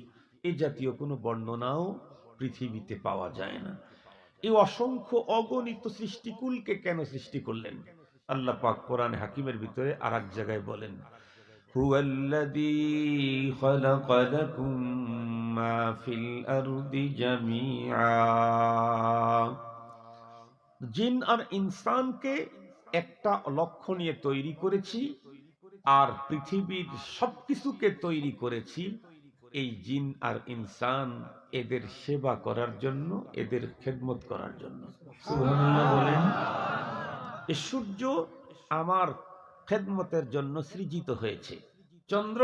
এই জাতীয় কোনো বর্ণনাও পৃথিবীতে পাওয়া যায় না। এই অসংখ্য অগণিত সৃষ্টিকুলকে কেন সৃষ্টি করলেন? আল্লাহ পাক কোরআন হাকিমের ভিতরে আর এক জায়গায় বলেন, হুয়াল্লাযী খালাকা লাকুম মা ফিল আরদি জামিআ। জিন আর ইনসানকে একটা লক্ষ্য নিয়ে তৈরি করেছি, আর পৃথিবীর সবকিছুকে তৈরি করেছি এই জিন আর ইনসান এদের সেবা করার জন্য, এদের খেদমত করার জন্য। সুবহানাল্লাহ বলেন। এই সূর্য আমার খেদমতের জন্য সৃজিত হয়েছে, চন্দ্র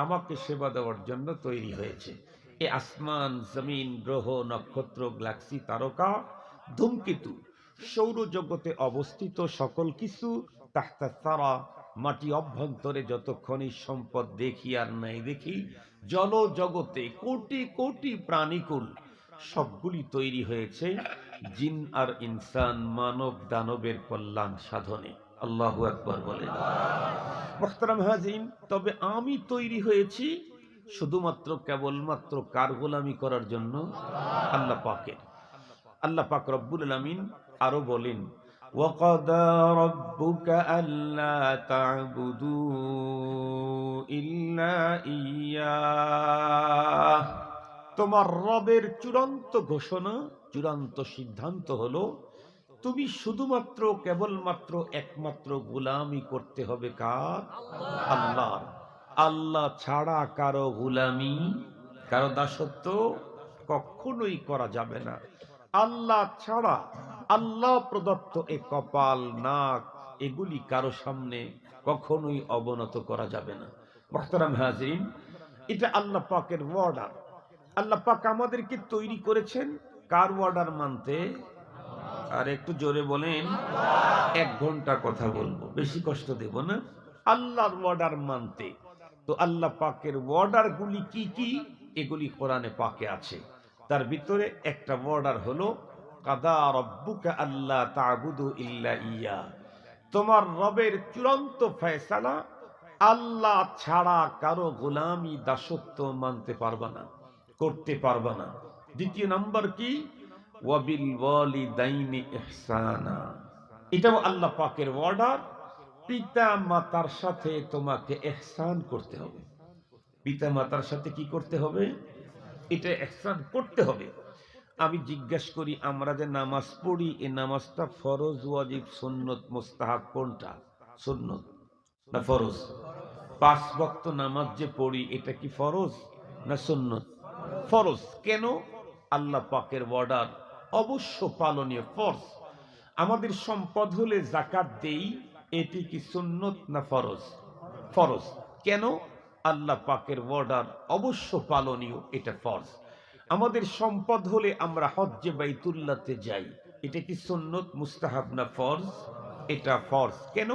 আমাকে সেবা দেওয়ার জন্য তৈরি হয়েছে, এই আসমান, জমিন, গ্রহ, নক্ষত্র, গ্যালাক্সি, তারকা, ধূমকেতু, সৌরজগতে অবস্থিত সকল কিছু, তাহতা সারা, মাটি অভ্যন্তরে যত খনিজ সম্পদ দেখি আর নাই দেখি, জল জগতে কোটি কোটি প্রাণীকুল, সবগুলি তৈরি হয়েছে জিন আর ইনসান, মানব দানবের কল্যাণ সাধনে। আল্লাহু আকবার বলেন। মুহতারাম হাজিরিন, তবে আমি তৈরি হয়েছি শুধুমাত্র কেবলমাত্র কার গোলামি করার জন্য? আল্লাহ পাকের। আল্লাহ পাক রব্বুল আলামিন আরো বলেন, ওয়াকাদা রাব্বুকা আল্লা তা'বুদু ইল্লা ইয়্যাহ। তোমার রবের চূড়ান্ত ঘোষণা, চূড়ান্ত সিদ্ধান্ত হলো তুমি শুধুমাত্র কেবলমাত্র একমাত্র গোলামি করতে হবে কার? আল্লাহ। আল্লাহ ছাড়া কারো গোলামি, কারো দাসত্ব কখনোই করা যাবে না। আল্লাহ ছাড়া, আল্লাহ প্রদত্ত এ কপাল, নাক, এগুলি কারো সামনে কখনোই অবনত করা যাবে না। মুহতারাম হাজিরিন, এটা আল্লাহ পাকের অর্ডার। আল্লাহ পাক আমাদেরকে তৈরি করেছেন কার অর্ডার মানতে? আর একটু জোরে বলেন। 1 ঘন্টা কথা বলবো, বেশি কষ্ট দেব না। আল্লাহর অর্ডার মানতে। তো আল্লাহ পাকের অর্ডার গুলি কি কি? এগুলি কোরআনে পাকে আছে। তার ভিতরে একটা অর্ডার হলো, কাদা রাব্বুকা আল্লা তা'বুদু ইল্লা ইয়্যা। তোমার রবের চূড়ান্ত ফয়সালা, আল্লাহ ছাড়া কারো গোলামি, দাসত্ব মানতে পারবা না। করতে পারবা না। দ্বিতীয় নাম্বার কি? ওয়াবিল ওয়ালিদাইনি ইহসানা, এটাও আল্লাহ পাকের অর্ডার। পিতা মাতার সাথে তোমাকে ইহসান করতে হবে। পিতা মাতার সাথে কি করতে হবে? এটা ইহসান করতে হবে। আমি জিজ্ঞাসা করি, আমরা যে নামাজ পড়ি, এই নামাজটা ফরজ, ওয়াজিব, সুন্নত, মুস্তাহাব কোনটা? সুন্নত না ফরজ? 5 ওয়াক্ত নামাজ যে পড়ি, এটা কি ফরজ না সুন্নত? ফরজ। কেন? আল্লাহ পাকের অর্ডার, অবশ্য পালনীয়, ফরজ। আমাদের সম্পদ হলে যাকাত দেই, এটি কি সুন্নত না ফরজ? ফরজ। কেন? আল্লাহ পাকের অর্ডার, অবশ্য পালনীয়, এটা ফরজ। আমাদের সম্পদ হলে আমরা হজ্জে বাইতুল্লাহতে যাই, এটা কি সুন্নত, মুস্তাহাব না ফরজ? এটা ফরজ। কেন?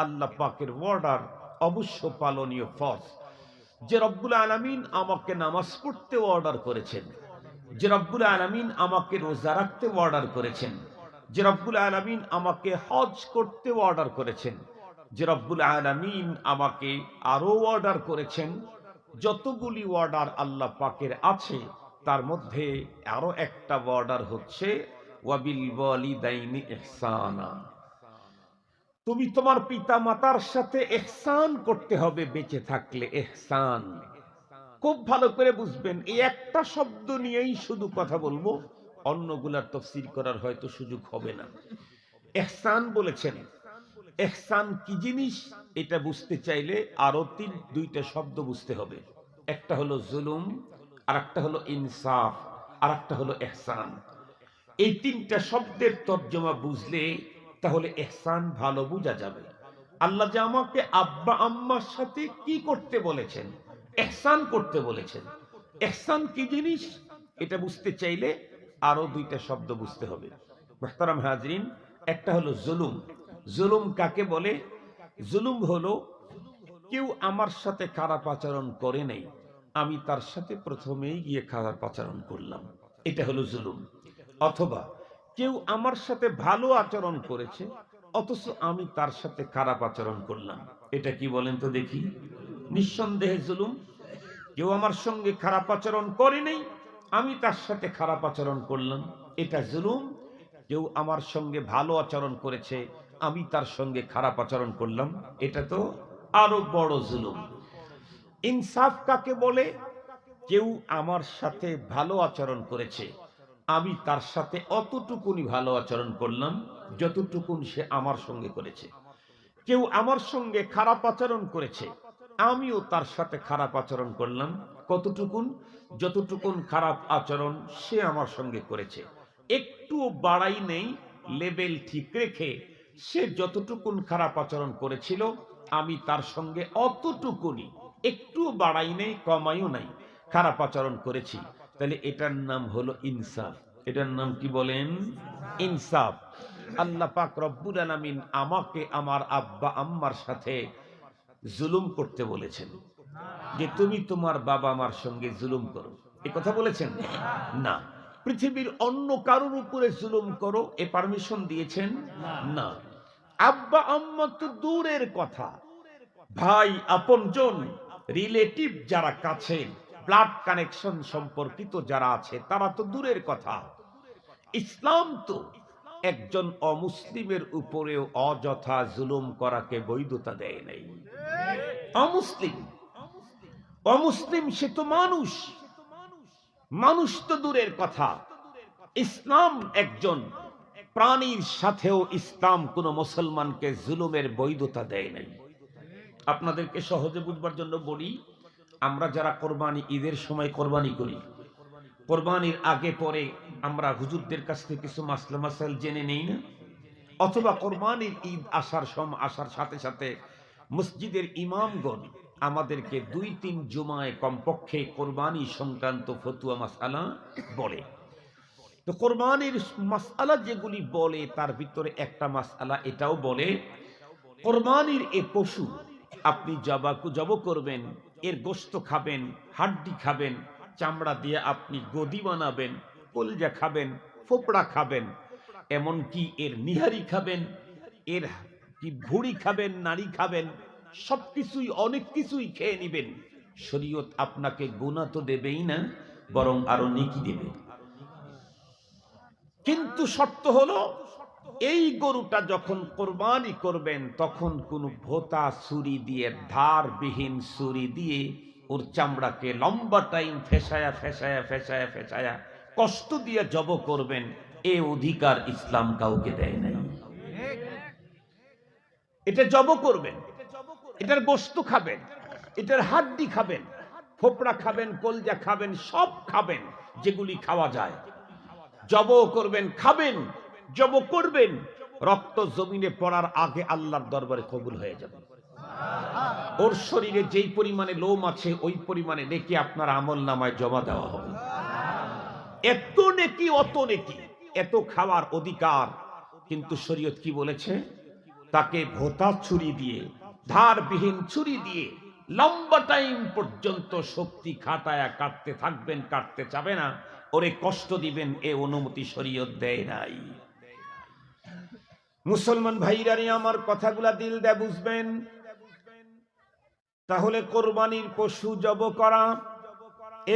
আল্লাহ পাকের অর্ডার, অবশ্য পালনীয়, ফরজ। যে রব্বুল আলামিন আমাকে নামাজ পড়তে অর্ডার করেছেন, যে রব্বুল আলামিন আমাকে রোজা রাখতে অর্ডার করেছেন, যে রব্বুল আলামিন আমাকে হজ করতে অর্ডার করেছেন, যে রব্বুল আলামিন আমাকে আরো অর্ডার করেছেন, যতগুলি অর্ডার আল্লাহ পাকের আছে, তার মধ্যে আরো একটা অর্ডার হচ্ছে ওয়াবিল ওয়ালিদাইনি ইহসানা। তুমি তোমার পিতা মাতার সাথে ইহসান করতে হবে বেঁচে থাকলে। ইহসান খুব ভালো করে বুঝবেন। এই একটা শব্দ নিয়েই শুধু কথা বলবো, অন্যগুলার তাফসীর করার হয়তো সুযোগ হবে না। ইহসান বলেছেন, ইহসান কি জিনিস এটা বুঝতে চাইলে আরো দুইটা শব্দ বুঝতে হবে। একটা হলো জুলুম, আর একটা হলো ইনসাফ, আর একটা হলো ইহসান। এই তিনটা শব্দের তর্জমা বুঝলে তাহলে ইহসান ভালো বোঝা যাবে। আল্লাহ যে আমাকে আব্বা আম্মার সাথে কি করতে বলেছেন? ইহসান করতে বলেছেন। ইহসান কি জিনিস এটা বুঝতে চাইলে আরো দুইটা শব্দ বুঝতে হবে। মুহতারাম হাজরিন, একটা হলো জুলুম। জুলুম কাকে বলে? জুলুম হলো কেউ আমার সাথে খারাপ আচরণ করে নাই, আমি তার সাথে প্রথমেই গিয়ে খারাপ আচরণ করলাম, এটা হলো জুলুম। অথবা কেউ আমার সাথে ভালো আচরণ করেছে, অথচ আমি তার সাথে খারাপ আচরণ করলাম, এটা কি বলেন তো দেখি? নিঃসন্দেহে জুলুম। কেউ আমার সঙ্গে খারাপ আচরণ করে নাই, আমি তার সাথে খারাপ আচরণ করলাম, এটা জুলুম। কেউ আমার সঙ্গে ভালো আচরণ করেছে, আমি তার সঙ্গে খারাপ আচরণ করলাম, এটা তো আরো বড় জুলুম। ইনসাফ কাকে বলে? কেউ আমার সাথে ভালো আচরণ করেছে, আমি তার সাথে অতটুকুনি ভালো আচরণ করলাম যতটুকুন সে আমার সঙ্গে করেছে। কেউ আমার সঙ্গে খারাপ আচরণ করেছে, আমিও তার সাথে খারাপ আচরণ করলাম কতটুকুন? যতটুকুন খারাপ আচরণ সে আমার সঙ্গে করেছে। একটুও বাড়াই নেই, লেভেল ঠিক রেখে সে যতটুকুন খারাপ আচরণ করেছিল আমি তার সঙ্গে অতটুকুনি, একটুও বাড়াই নেই কমাইও নাই, খারাপ আচরণ করেছি। তাহলে এটার নাম হলো ইনসাফ। এটার নাম কি বলেন? ইনসাফ। আল্লাহ পাক রব্বুল আলামিন আমাকে আমার আব্বা আম্মার সাথে জুলুম করতে বলেছেন যে তুমি তোমার বাবা মার সঙ্গে জুলুম করো, এ কথা বলেছেন না। পৃথিবীর অন্য কারোর উপরে জুলুম করো এ পারমিশন দিয়েছেন না। আব্বা আম্মা তো দূরের কথা, ভাই আপনজন রিলেটিভ যারা কাছে, ব্লাড কানেকশন সম্পর্কিত যারা আছে তারা তো দূরের কথা। ইসলাম তো একজন অমুসলিমের উপরেও অযথা জুলুম করাকে বৈধতা দেয় নাই। অমুসলিম, অমুসলিম সে তো মানুষ, মানুষ তো দূরের কথা। ইসলাম একজন প্রাণীর সাথেও ইসলাম কোন মুসলমানকে জুলুমের বৈধতা দেয় নাই। আপনাদেরকে সহজে বুঝবার জন্য বলি, আমরা যারা কোরবানি ঈদের সময় কোরবানি করি, কোরবানির আগে পরে আমরা হুজুরদের কাছ থেকে কিছু মাসলা মাসাইল জেনে নেই না? অথবা কোরবানির ঈদ আসার সাথে সাথে মসজিদের ইমামগণ আমাদেরকে 2-3 জুমায় কমপক্ষে কোরবানি সংক্রান্ত ফতুয়া মাসআলা বলে। তো কোরবানির মাসআলা যেগুলি বলে তার ভিতরে একটা মাসআলা এটাও বলে, কোরবানির এ পশু আপনি জব করবেন, এর গোশত খাবেন, হাড্ডি খাবেন, চামড়া দিয়ে আপনি গদি বানাবেন, কলজা খাবেন, ফোপড়া খাবেন, এমনকি এর নিহারি খাবেন, এর কি ভুড়ি খাবেন, নাড়ি খাবেন, সবকিছুই অনেক কিছুই খেয়ে নিবেন। শরীয়ত আপনাকে গুনাহ তো দেবেই না, বরং আরো নেকি দেবে। কিন্তু শর্ত হলো এই গরুটা যখন কোরবানি করবেন তখন কোন ভোতা ছুরি দিয়ে, ধারবিহীন ছুরি দিয়ে ওর চামড়াকে লম্বা টাইম ফেসায়া ফেসায়া ফেসায়া ফেসায়া কষ্ট দিয়ে জব করবেন, এ অধিকার ইসলাম কাউকে দেয় নাই। এটা জব করবেন, এটার গোশত খাবেন, এটার হাড্ডি খাবেন, ফোপড়া খাবেন, কলজা খাবেন, সব খাবেন যেগুলি খাওয়া যায়। জব করবেন, খাবেন, জব করবেন, রক্ত জমিনে পড়ার আগে আল্লাহর দরবারে কবুল হয়ে যাবে। ওর শরীরে যেই পরিমাণে লোম আছে ওই পরিমাণে নেকি আপনার আমল নামায় জমা দেওয়া হবে। এত নেকি, অত নেকি, এত খাওয়ার অধিকার। কিন্তু শরীয়ত কি বলেছে? তাকে ভোতা ছুরি দিয়ে, ধারবিহীন ছুরি দিয়ে লম্বা টাইম পর্যন্ত শক্তি খাটায়া কাটতে থাকবেন, কাটতে চাবে না, ওরে কষ্ট দিবেন, এ অনুমতি শরীয়ত দেয় নাই। মুসলমান ভাইরানি আমার কথাগুলা দিল দিয়ে বুঝবেন। তাহলে কোরবানির পশু জব করা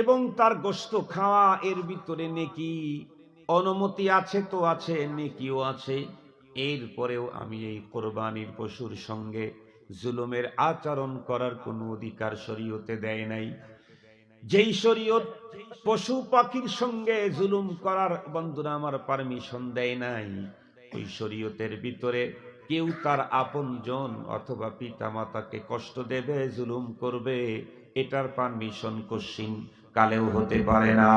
এবং তার গোশত খাওয়া, এর ভিতরে নেকি অনুমতি আছে তো আছে, নেকিও আছে। এরপরেও আমি এই কোরবানির পশুর সঙ্গে জুলুমের আচরণ করার কোনো অধিকার শরীয়তে দেয় নাই। যেই শরীয়ত পশু পাখির সঙ্গে জুলুম করার, বন্ধুরা আমার, পারমিশন দেয় নাই, ওই শরীয়তের ভিতরে কেউ তার আপনজন অথবা পিতা মাতাকে কষ্ট দেবে, জুলুম করবে, এটার পারমিশন কশিন কালেও হতে পারে না।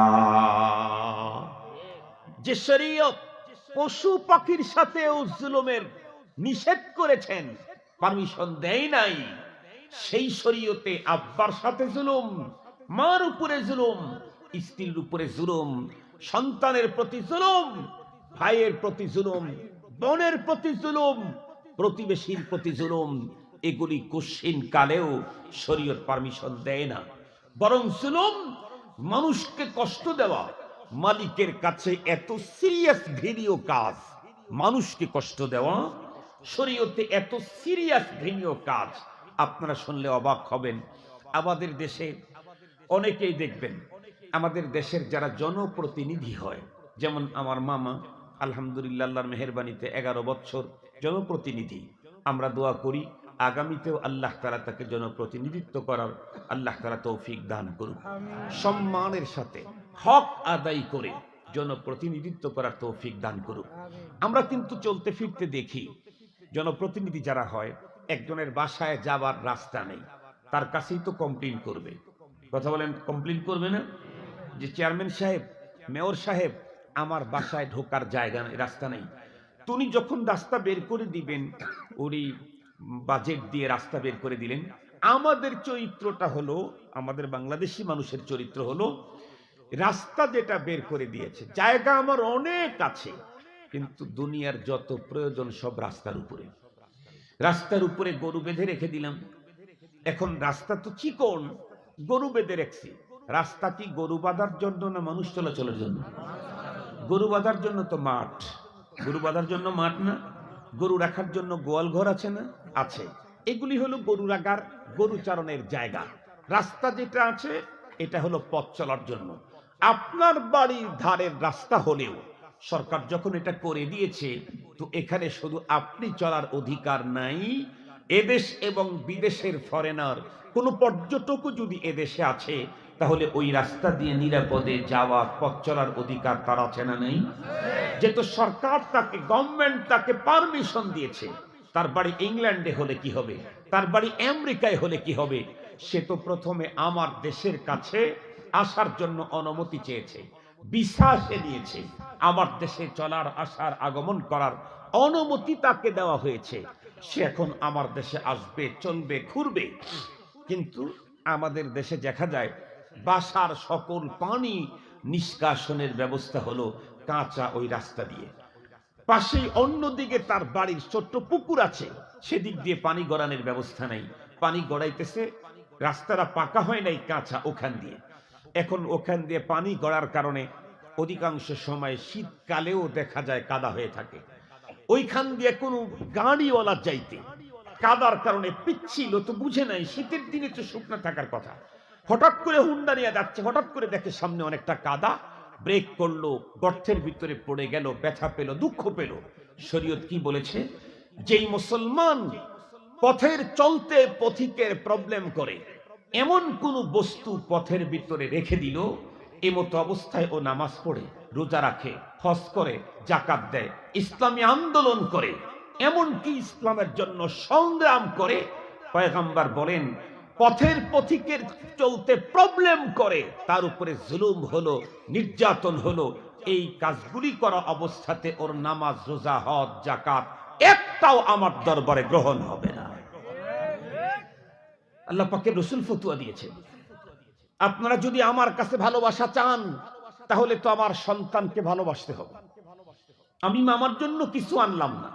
যে শরীয়ত পশু পাখির সাথেও জুলুমের নিষেধ করেছেন, পারমিশন দেয় নাই, সেই শরীয়তে আব্বার সাথে জুলুম, মার উপরে জুলুম, স্ত্রীর উপরে জুলুম, সন্তানের প্রতি জুলুম, ভাইয়ের প্রতি জুলুম, বোনের প্রতি জুলুম, প্রতিবেশীর প্রতি জুলুম, এগুলি কশিন কালেও শরীয়ত পারমিশন দেয় না। বরং জুলুম, মানুষকে কষ্ট দেওয়া, মালিকের কাছে এত সিরিয়াস ঘৃণীয় কাজ। মানুষকে কষ্ট দেওয়া শরীয়তে এত সিরিয়াস ঘৃণীয় কাজ, আপনারা শুনলে অবাক হবেন। আমাদের দেশে অনেকেই দেখবেন, আমাদের দেশের যারা জনপ্রতিনিধি হয়, যেমন আমার মামা আলহামদুলিল্লাহ আল্লাহর মেহেরবানিতে 11 বছর জনপ্রতিনিধি। আমরা দোয়া করি আগামীতেও আল্লাহ তাআলা তাকে জনপ্রতিনিধিত্ব করার আল্লাহ তাআলা তৌফিক দান করুন। সম্মানের সাথে হক আদায় করে জনপ্রতিনিধিত্ব করার তৌফিক দান করুন। আমরা কিন্তু চলতে ফিরতে দেখি জনপ্রতিনিধি যারা হয়, একজনের বাসায় যাবার রাস্তা নেই, তার কাছেই তো কমপ্লেইন করবে। কথা বলেন, কমপ্লেইন করবে না? যে চেয়ারম্যান সাহেব, মেয়র সাহেব, আমার বাসায় ঢোকার জায়গা নেই, রাস্তা নেই। তুমি যখন রাস্তা বের করে দিবেন, ওই বাজেট দিয়ে রাস্তা বের করে দিলেন। আমাদের চরিত্রটা হলো, আমাদের বাংলাদেশি মানুষের চরিত্র হলো, রাস্তা যেটা বের করে দিয়েছে, জায়গা আমার অনেক আছে, কিন্তু দুনিয়ার যত প্রয়োজন সব রাস্তার উপরে। রাস্তার উপরে গরু বেঁধে রেখে দিলাম। এখন রাস্তা তো চিকন, গরু বেঁধে রেখেছি। রাস্তা কি গরু বাঁধার জন্য না মানুষ চলাচলের জন্য? গরু বাঁধার জন্য তো মাঠ। গরু বাঁধার জন্য মাঠ না, গরু রাখার জন্য গোয়াল ঘর আছে না? আছে। এগুলি হলো গরু রাখার, গরু চারণের জায়গা। রাস্তা যেটা আছে এটা হলো পথ চলার জন্য। আপনার বাড়ির ধারের রাস্তা হলেও সরকার যখন এটা করে দিয়েছে, তো এখানে শুধু আপনি চলার অধিকার নাই, এদেশ এবং বিদেশের ফরেনার কোন পর্যটকও যদি এদেশে আছে, তাহলে ওই রাস্তা দিয়ে নিরাপদে যাওয়া, পথ চলার অধিকার তার আছে না নেই? যেহেতু সরকার তাকে, গভর্নমেন্ট তাকে পারমিশন দিয়েছে, তার বাড়ি ইংল্যান্ডে হলে কি হবে, তার বাড়ি আমেরিকায় হলে কি হবে, সে তো প্রথমে আমার দেশের কাছে আসার জন্য অনুমতি চেয়েছে, ভিসা সে নিয়েছে, আমার দেশে চলার, আসার, আগমন করার অনুমতি তাকে দেওয়া হয়েছে। সে এখন আমার দেশে আসবে, চলবে, ঘুরবে। কিন্তু আমাদের দেশে দেখা যায় বাসার সকল পানি নিষ্কাশনের ব্যবস্থা হলো কাঁচা ওই রাস্তা দিয়ে। পাশেই অন্যদিকে তার বাড়ির ছোট্ট পুকুর আছে, সেদিক দিয়ে পানি গড়ানোর ব্যবস্থা নেই। পানি গড়াইতেছে, রাস্তাটা পাকা হয় নাই, কাঁচা, ওখান দিয়ে। এখন ওখান দিয়ে পানি গড়ার কারণে অধিকাংশ সময় শীতকালেও দেখা যায় কাদা হয়ে থাকে। ওইখান দিয়ে কোনো গাড়িওয়ালা যাইতে কাদার কারণে পিচ্ছিল, তো বুঝে নাই শীতের দিনে তো শুকনো থাকার কথা, হঠাৎ করে হুন্ডা নিয়ে যাচ্ছে, হঠাৎ করে দেখে সামনে অনেকটা কাদা, ব্রেক করলো, গর্তের ভিতরে পড়ে গেল, ব্যথা পেল, দুঃখ পেল। শরীয়ত কি বলেছে? যেই মুসলমান পথের চলতে পথিকের প্রবলেম করে এমন কোন বস্তু পথের ভিতরে রেখে দিল, এমতো অবস্থায় ও নামাজ পড়ে, রোজা রাখে, হজ করে, জাকাত দেয়, ইসলামী আন্দোলন করে, এমনকি ইসলামের জন্য সংগ্রাম করে, পয়গম্বর বলেন পথের পথিকের চলতে প্রবলেম করে, তার উপরে জুলুম হলো, নির্যাতন হলো, এই কাজগুলি করা অবস্থাতে ওর নামাজ, রোজা, হজ, জাকাত একটাও আমার দরবারে গ্রহণ হবে না। আল্লাহ পাকের রাসূল ফতোয়া দিয়েছেন, আপনারা যদি আমার কাছে ভালোবাসা চান তাহলে তো আমার সন্তানকে ভালোবাসতে হবে। আমি মামার জন্য কিছু আনলাম না,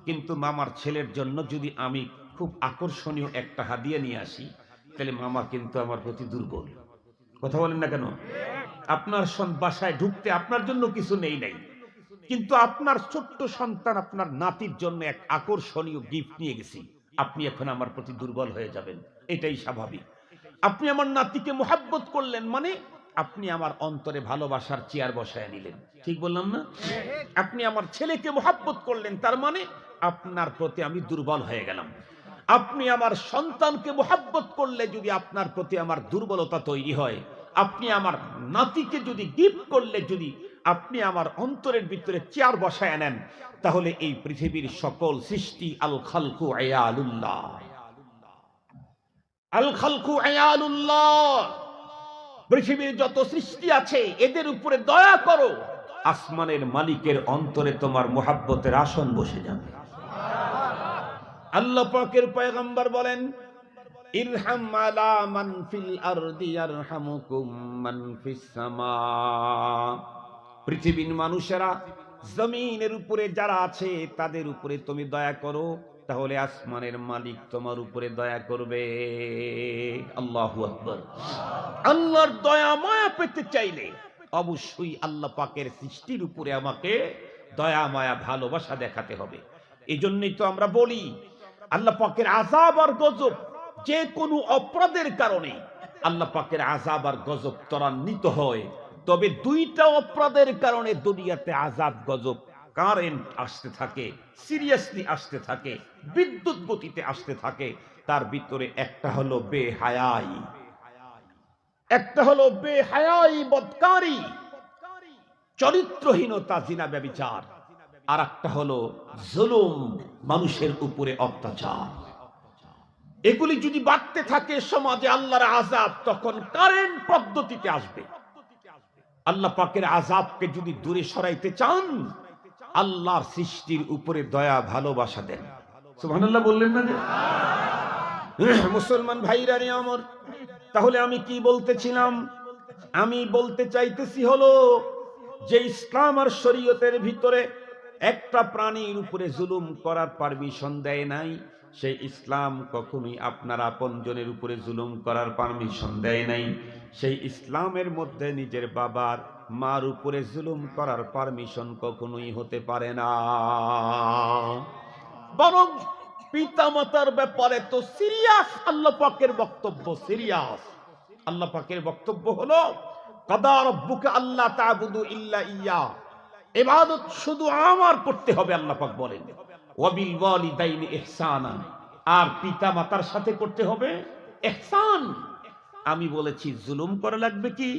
কিন্তু মামার ছেলের জন্য যদি আমি খুব আকর্ষণীয় একটা হাদিয়া নিয়ে আসি, তাহলে মামা কিন্তু আমার প্রতি দুর্বল। কথা বলেন না কেন? আপনার বাসায় ঢুকতে আপনার জন্য কিছু নেই নাই, কিন্তু আপনার ছোট্ট সন্তান, আপনার নাতির জন্য এক আকর্ষণীয় গিফট নিয়ে গেছি, আপনি এখন আমার প্রতি দুর্বল হয়ে যাবেন, এটাই স্বাভাবিক। আপনি আমার নাতিকে মোহাব্বত করলেন মানে আপনি আমার অন্তরে ভালোবাসার চেয়ার বসায় নিলেন, ঠিক বললাম না? আপনি আমার ছেলেকে মোহাব্বত করলেন, তার মানে আপনার প্রতি আমি দুর্বল হয়ে গেলাম। আপনি আমার সন্তানকে মোহাব্বত করলে যদি আপনার প্রতি আমার দুর্বলতা তৈরি হয়, আপনি আমার নাতিকে যদি গিফট করলে যদি আপনি আমার অন্তরের ভিতরে চেয়ার বসায় নেন, তাহলে এই পৃথিবীর সকল সৃষ্টি আল খালকু আয়ালুল্লাহ, আল খালকু আয়ালুল্লাহ, পৃথিবীর যত সৃষ্টি আছে এদের উপরে দয়া করো, আসমানের মালিকের অন্তরে তোমার মোহাব্বতের আসন বসে যাবে। আল্লাহ পাকের পয়গম্বর বলেন, ইরহাম আলা মান ফিল আরদি ইয়ারহামুকুম মান ফিস সামা। পৃথিবীর মানুষেরা, জমিনের উপরে যারা আছে তাদের উপরে তুমি দয়া করো, তাহলে আসমানের মালিক তোমার উপরে দয়া করবে। আল্লাহু আকবার। আল্লাহর দয়া মায়া পেতে চাইলে অবশ্যই আল্লাহ পাকের সৃষ্টির উপরে আমাকে দয়া মায়া ভালোবাসা দেখাতে হবে। এই জন্যই তো আমরা বলি আল্লাহ পাকের আযাব আর গজব, যে কোনো অপরাধের কারণে আল্লাহ পাকের আযাব আর গজব ত্বরান্বিত হয়, তবে দুইটা অপরাধের কারণে দুনিয়াতে আযাব গজব কারেন্ট আসতে থাকে, সিরিয়াসলি আসতে থাকে, বিদ্যুৎ গতিতে আসতে থাকে। তার ভিতরে একটা হলো বেহায়াই, একটা হলো বেহায়াই, বদকারী, চরিত্রহীনতা, জিনা, ব্যভিচার, আর একটা হলো জুলুম, মানুষের উপরে অত্যাচার। এগুলি যদি বাড়তে থাকে সমাজে আল্লাহর আযাব তখন কারেন্ট পদ্ধতিতে আসবে। আল্লাহ পাকের আযাবকে যদি দূরে সরাইতে চান, আল্লাহর সৃষ্টির উপরে দয়া ভালোবাসা দেন। সুবহানাল্লাহ বললেন না? মুসলমান ভাইরা রে আমার, তাহলে আমি কি বলতেছিলাম? আমি বলতে চাইতেছি হলো যে ইসলাম আর শরীয়তের ভিতরে একটা প্রাণীর উপরে জুলুম করার পারমিশন দেয় নাই। সেই ইসলাম কখনোই আপনার আপনজনের উপরে জুলুম করার পারমিশন দেয় নাই। সেই ইসলামের মধ্যে নিজের বাবার মার উপরে জুলুম করার পারমিশন কখনোই হতে পারে না। বরং পিতা মাতার ব্যাপারে তো সিরিয়াস আল্লাহ পাকের বক্তব্য, সিরিয়াস। আল্লাহ পাকের বক্তব্য হলো কাদা রাব্বুকা আল্লা তা'বুদু ইল্লা ইয়্যা, ইবাদত শুধু আমার করতে হবে। আল্লাহ পাক বলেন ওয়াবিল ওয়ালিদাইনি ইহসানা, আর পিতা মাতার সাথে করতে হবে ইহসান। আমি বলেছি জুলুম করা লাগবে কি?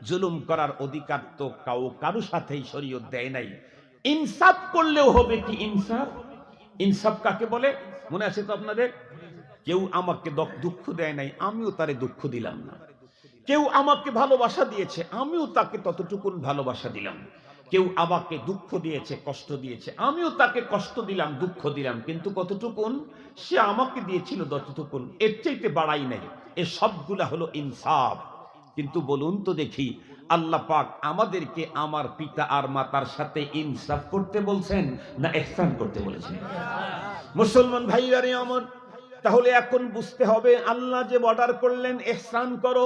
জুলুম করার অধিকার তো কারো সাথেই শরীয়ত দেয় নাই। ইনসাফ করলেও হবে কি? ইনসাফ, ইনসাফ কাকে বলে মনে আছে তো আপনাদের? কেউ আমাকে দুঃখ দেয় নাই, আমিও তারে দুঃখ দিলাম না। কেউ আমাকে ভালোবাসা দিয়েছে, আমিও তাকে ততটুকুন ভালোবাসা দিলাম। কেউ আমাকে দুঃখ দিয়েছে, কষ্ট দিয়েছে, আমিও তাকে কষ্ট দিলাম, দুঃখ দিলাম, কিন্তু কতটুকুন? সে আমাকে দিয়েছিল ততটুকুন, এর চাইতে বাড়াই নাই। এ সবগুলা হলো ইনসাফ। কিন্তু বলুন তো দেখি, আল্লাহ পাক আমাদেরকে আমার পিতা আর মাতার সাথে ইনসাফ করতে বলছেন না ইহসান করতে বলেছেন? মুসলমান ভাইরা রে আমার, তাহলে এখন বুঝতে হবে আল্লাহ যে অর্ডার করলেন ইহসান করো,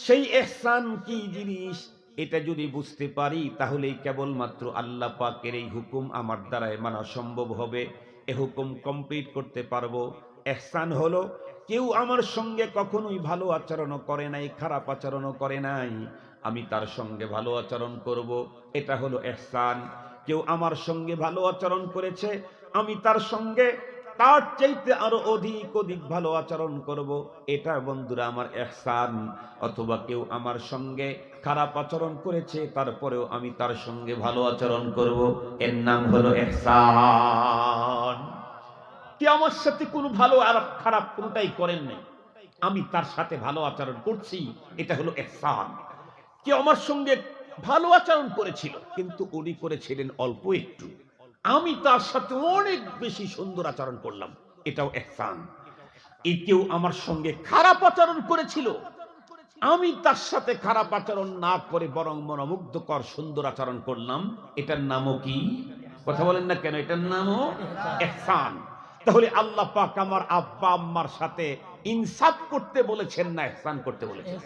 সেই ইহসান কি জিনিস এটা যদি বুঝতে পারি, তাহলেই কেবলমাত্র আল্লাহ পাকের এই হুকুম আমার দ্বারাই মানা সম্ভব হবে। এ হুকুম কমপ্লিট করতে পারবো। ইহসান হলো কেউ আমার সঙ্গে কখনোই ভালো আচরণও করে নাই, খারাপ আচরণও করে নাই, আমি তার সঙ্গে ভালো আচরণ করব, এটা হলো ইহসান। কেউ আমার সঙ্গে ভালো আচরণ করেছে, আমি তার সঙ্গে তার চাইতে আরো অধিক অধিক ভালো আচরণ করব, এটা বন্ধুরা আমার ইহসান। অথবা কেউ আমার সঙ্গে খারাপ আচরণ করেছে, তারপরেও আমি তার সঙ্গে ভালো আচরণ করব, এর নাম হলো ইহসান। কে আমার সাথে কোনো ভালো আর খারাপ কোনটাই করেন নাই, আমি তার সাথে ভালো আচরণ করছি, এটা হলো ইহসান। কে আমার সঙ্গে ভালো আচরণ করেছিল, কিন্তু উনি করেছিলেন অল্প একটু, আমি তার সাথে অনেক বেশি সুন্দর আচরণ করলাম, এটাও ইহসান। এই কেউ আমার সঙ্গে খারাপ আচরণ করেছিল, আমি তার সাথে খারাপ আচরণ না করে বরং মনোমুগ্ধকর সুন্দর আচরণ করলাম, এটার নামও কি? কথা বলেন না কেন? এটার নামও ইহসান। তাহলে আল্লাহ পাক আমার আব্বা আম্মার সাথে ইনসাফ করতে বলেছেন না ইহসান করতে বলেছেন?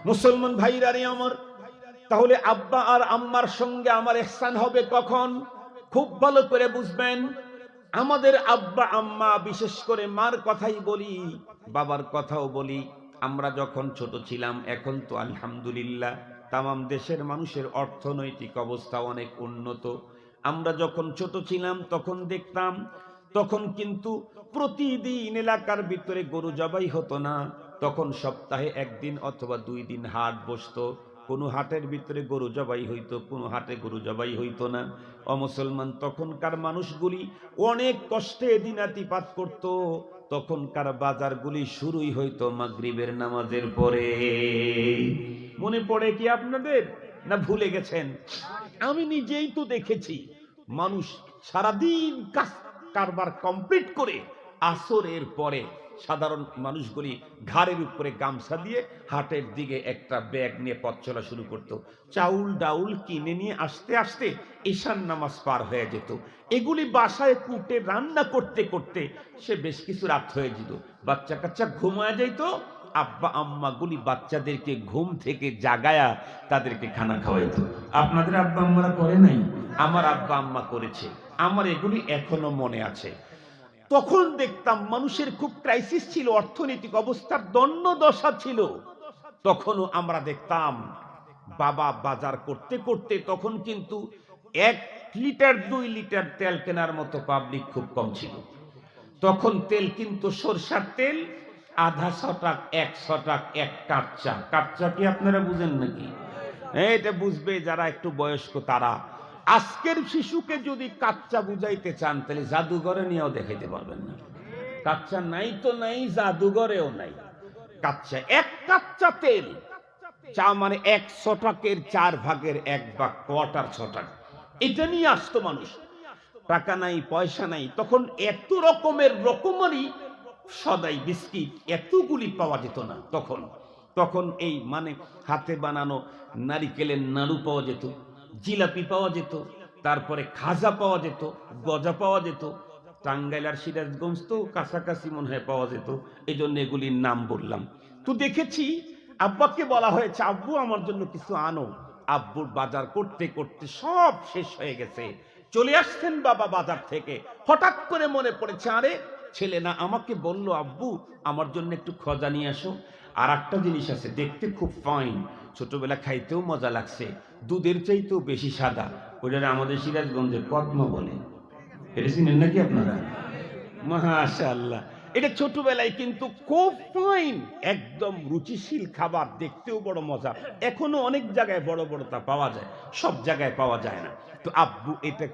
মুসলমান ভাইরা রে আমার, তাহলে আব্বা আর আম্মার সঙ্গে আমার ইহসান হবে কখন? খুব ভালো করে বুঝবেন। আমাদের আব্বা আম্মা, বিশেষ করে মার কথাই বলি, বাবার কথাও বলি, আমরা যখন ছোট ছিলাম, এখন তো আলহামদুলিল্লাহ তামাম দেশের মানুষের অর্থনৈতিক অবস্থা অনেক উন্নত। আমরা যখন ছোট ছিলাম তখন দেখতাম, তখন কিন্তু প্রতিদিন এলাকার ভিতরে গরু জবাই হতো না, তখন সপ্তাহে একদিন অথবা 2 দিন হাট বসতো। কোনো হাটের ভিতরে গরু জবাই হইতো, কোনো হাটে গরু জবাই হইতো না। অমুসলমান তখনকার মানুষগুলি অনেক কষ্টে দিনাতিপাত করত। তখনকার বাজারগুলি শুরুই হইতো মাগরিবের নামাজের পরে। মনে পড়ে কি আপনাদের, না ভুলে গেছেন? আমি নিজেই তো দেখেছি, মানুষ সারাদিন কারবার কমপ্লিট করে আসরের পরে সাধারণ মানুষগুলি ঘাড়ের উপরে গামছা দিয়ে হাটের দিকে একটা ব্যাগ নিয়ে পথ চলা শুরু করতো। চাউল ডাউল কিনে নিয়ে আসতে আসতে ঈশান নামাজ পার হয়ে যেত। এগুলি বাসায় কুটে রান্না করতে করতে সে বেশ কিছু রাত হয়ে যেত, বাচ্চা কাচ্চা ঘুমায় যেত। আব্বা আম্মা গুলি বাচ্চাদেরকে ঘুম থেকে জাগায়া তাদেরকে খানা খাওয়াইতো। আপনাদের আব্বা আম্মারা করে নাই? আমার আব্বা আম্মা করেছে, আমার এগুলি এখনো মনে আছে। তখন দেখতাম মানুষের খুব ক্রাইসিস ছিল, অর্থনৈতিক অবস্থার দন্য দশা ছিল। তখনও আমরা দেখতাম বাবা বাজার করতে করতে, তখন কিন্তু 1 লিটার 2 লিটার তেল কেনার মতো পাবলিক খুব কম ছিল। তখন তেল কিন্তু সরষার তেল আধা শটাক 1 শটাক 1 কাচ্চা। কাচ্চা কি আপনারা বুঝেন নাকি? এটা বুঝবে যারা একটু বয়স্ক তারা। আজকের শিশুকে যদি কাচ্চা বুঝাইতে চান তাহলে জাদুঘরে নিয়েও দেখাইতে পারবেন না। কাচ্চা নাই তো নাই, জাদুঘরেও নাই। কাচ্চা 1 কাচ্চা তেল, চা মানে 1 শটাকের 4 ভাগের 1 বা কোয়ার্টার শটাক, এটা নিয়ে আসতো মানুষ। টাকা নাই, পয়সা নাই, তখন এত রকমের রকমারি সদাই বিস্কিট এতগুলি পাওয়া যেত না। তখন এই মানে হাতে বানানো নারিকেলের নাড়ু পাওয়া যেত, জিলাপি পাওয়া যেত, তারপরে খাজা পাওয়া যেত, গজা পাওয়া যেত। টাঙ্গাইল আর সিরাজগঞ্জ তো কাছাকাছি মনে হয় পাওয়া যেত, এই জন্য এগুলির নাম বললাম। তো দেখেছি আব্বাকে বলা হয়েছে, আব্বু আমার জন্য কিছু আনো। আব্বুর বাজার করতে করতে সব শেষ হয়ে গেছে। চলে আসছেন বাবা বাজার থেকে, হঠাৎ করে মনে পড়েছে, আরে ছেলে না আমাকে বলল আব্বু আমার জন্য একটু খজা নিয়ে আসো। আর একটা জিনিস আছে, দেখতে খুব ফাইন, ছোটবেলা খাইতেও মজা লাগছে, দুধের চাইতেও বেশি সাদা, ওইটা আমাদের সিরাজগঞ্জে পদ্ম বলে। এটা চিনেন নাকি আপনারা? মাশাআল্লাহ, এটা ছোটবেলায় কিন্তু খুব ফাইন, একদম রুচিশীল খাবার, দেখতেও বড় মজা। এখনো অনেক জায়গায় বড় বড় তা পাওয়া যায়, সব জায়গায় পাওয়া যায় না। তো আব্বু এটা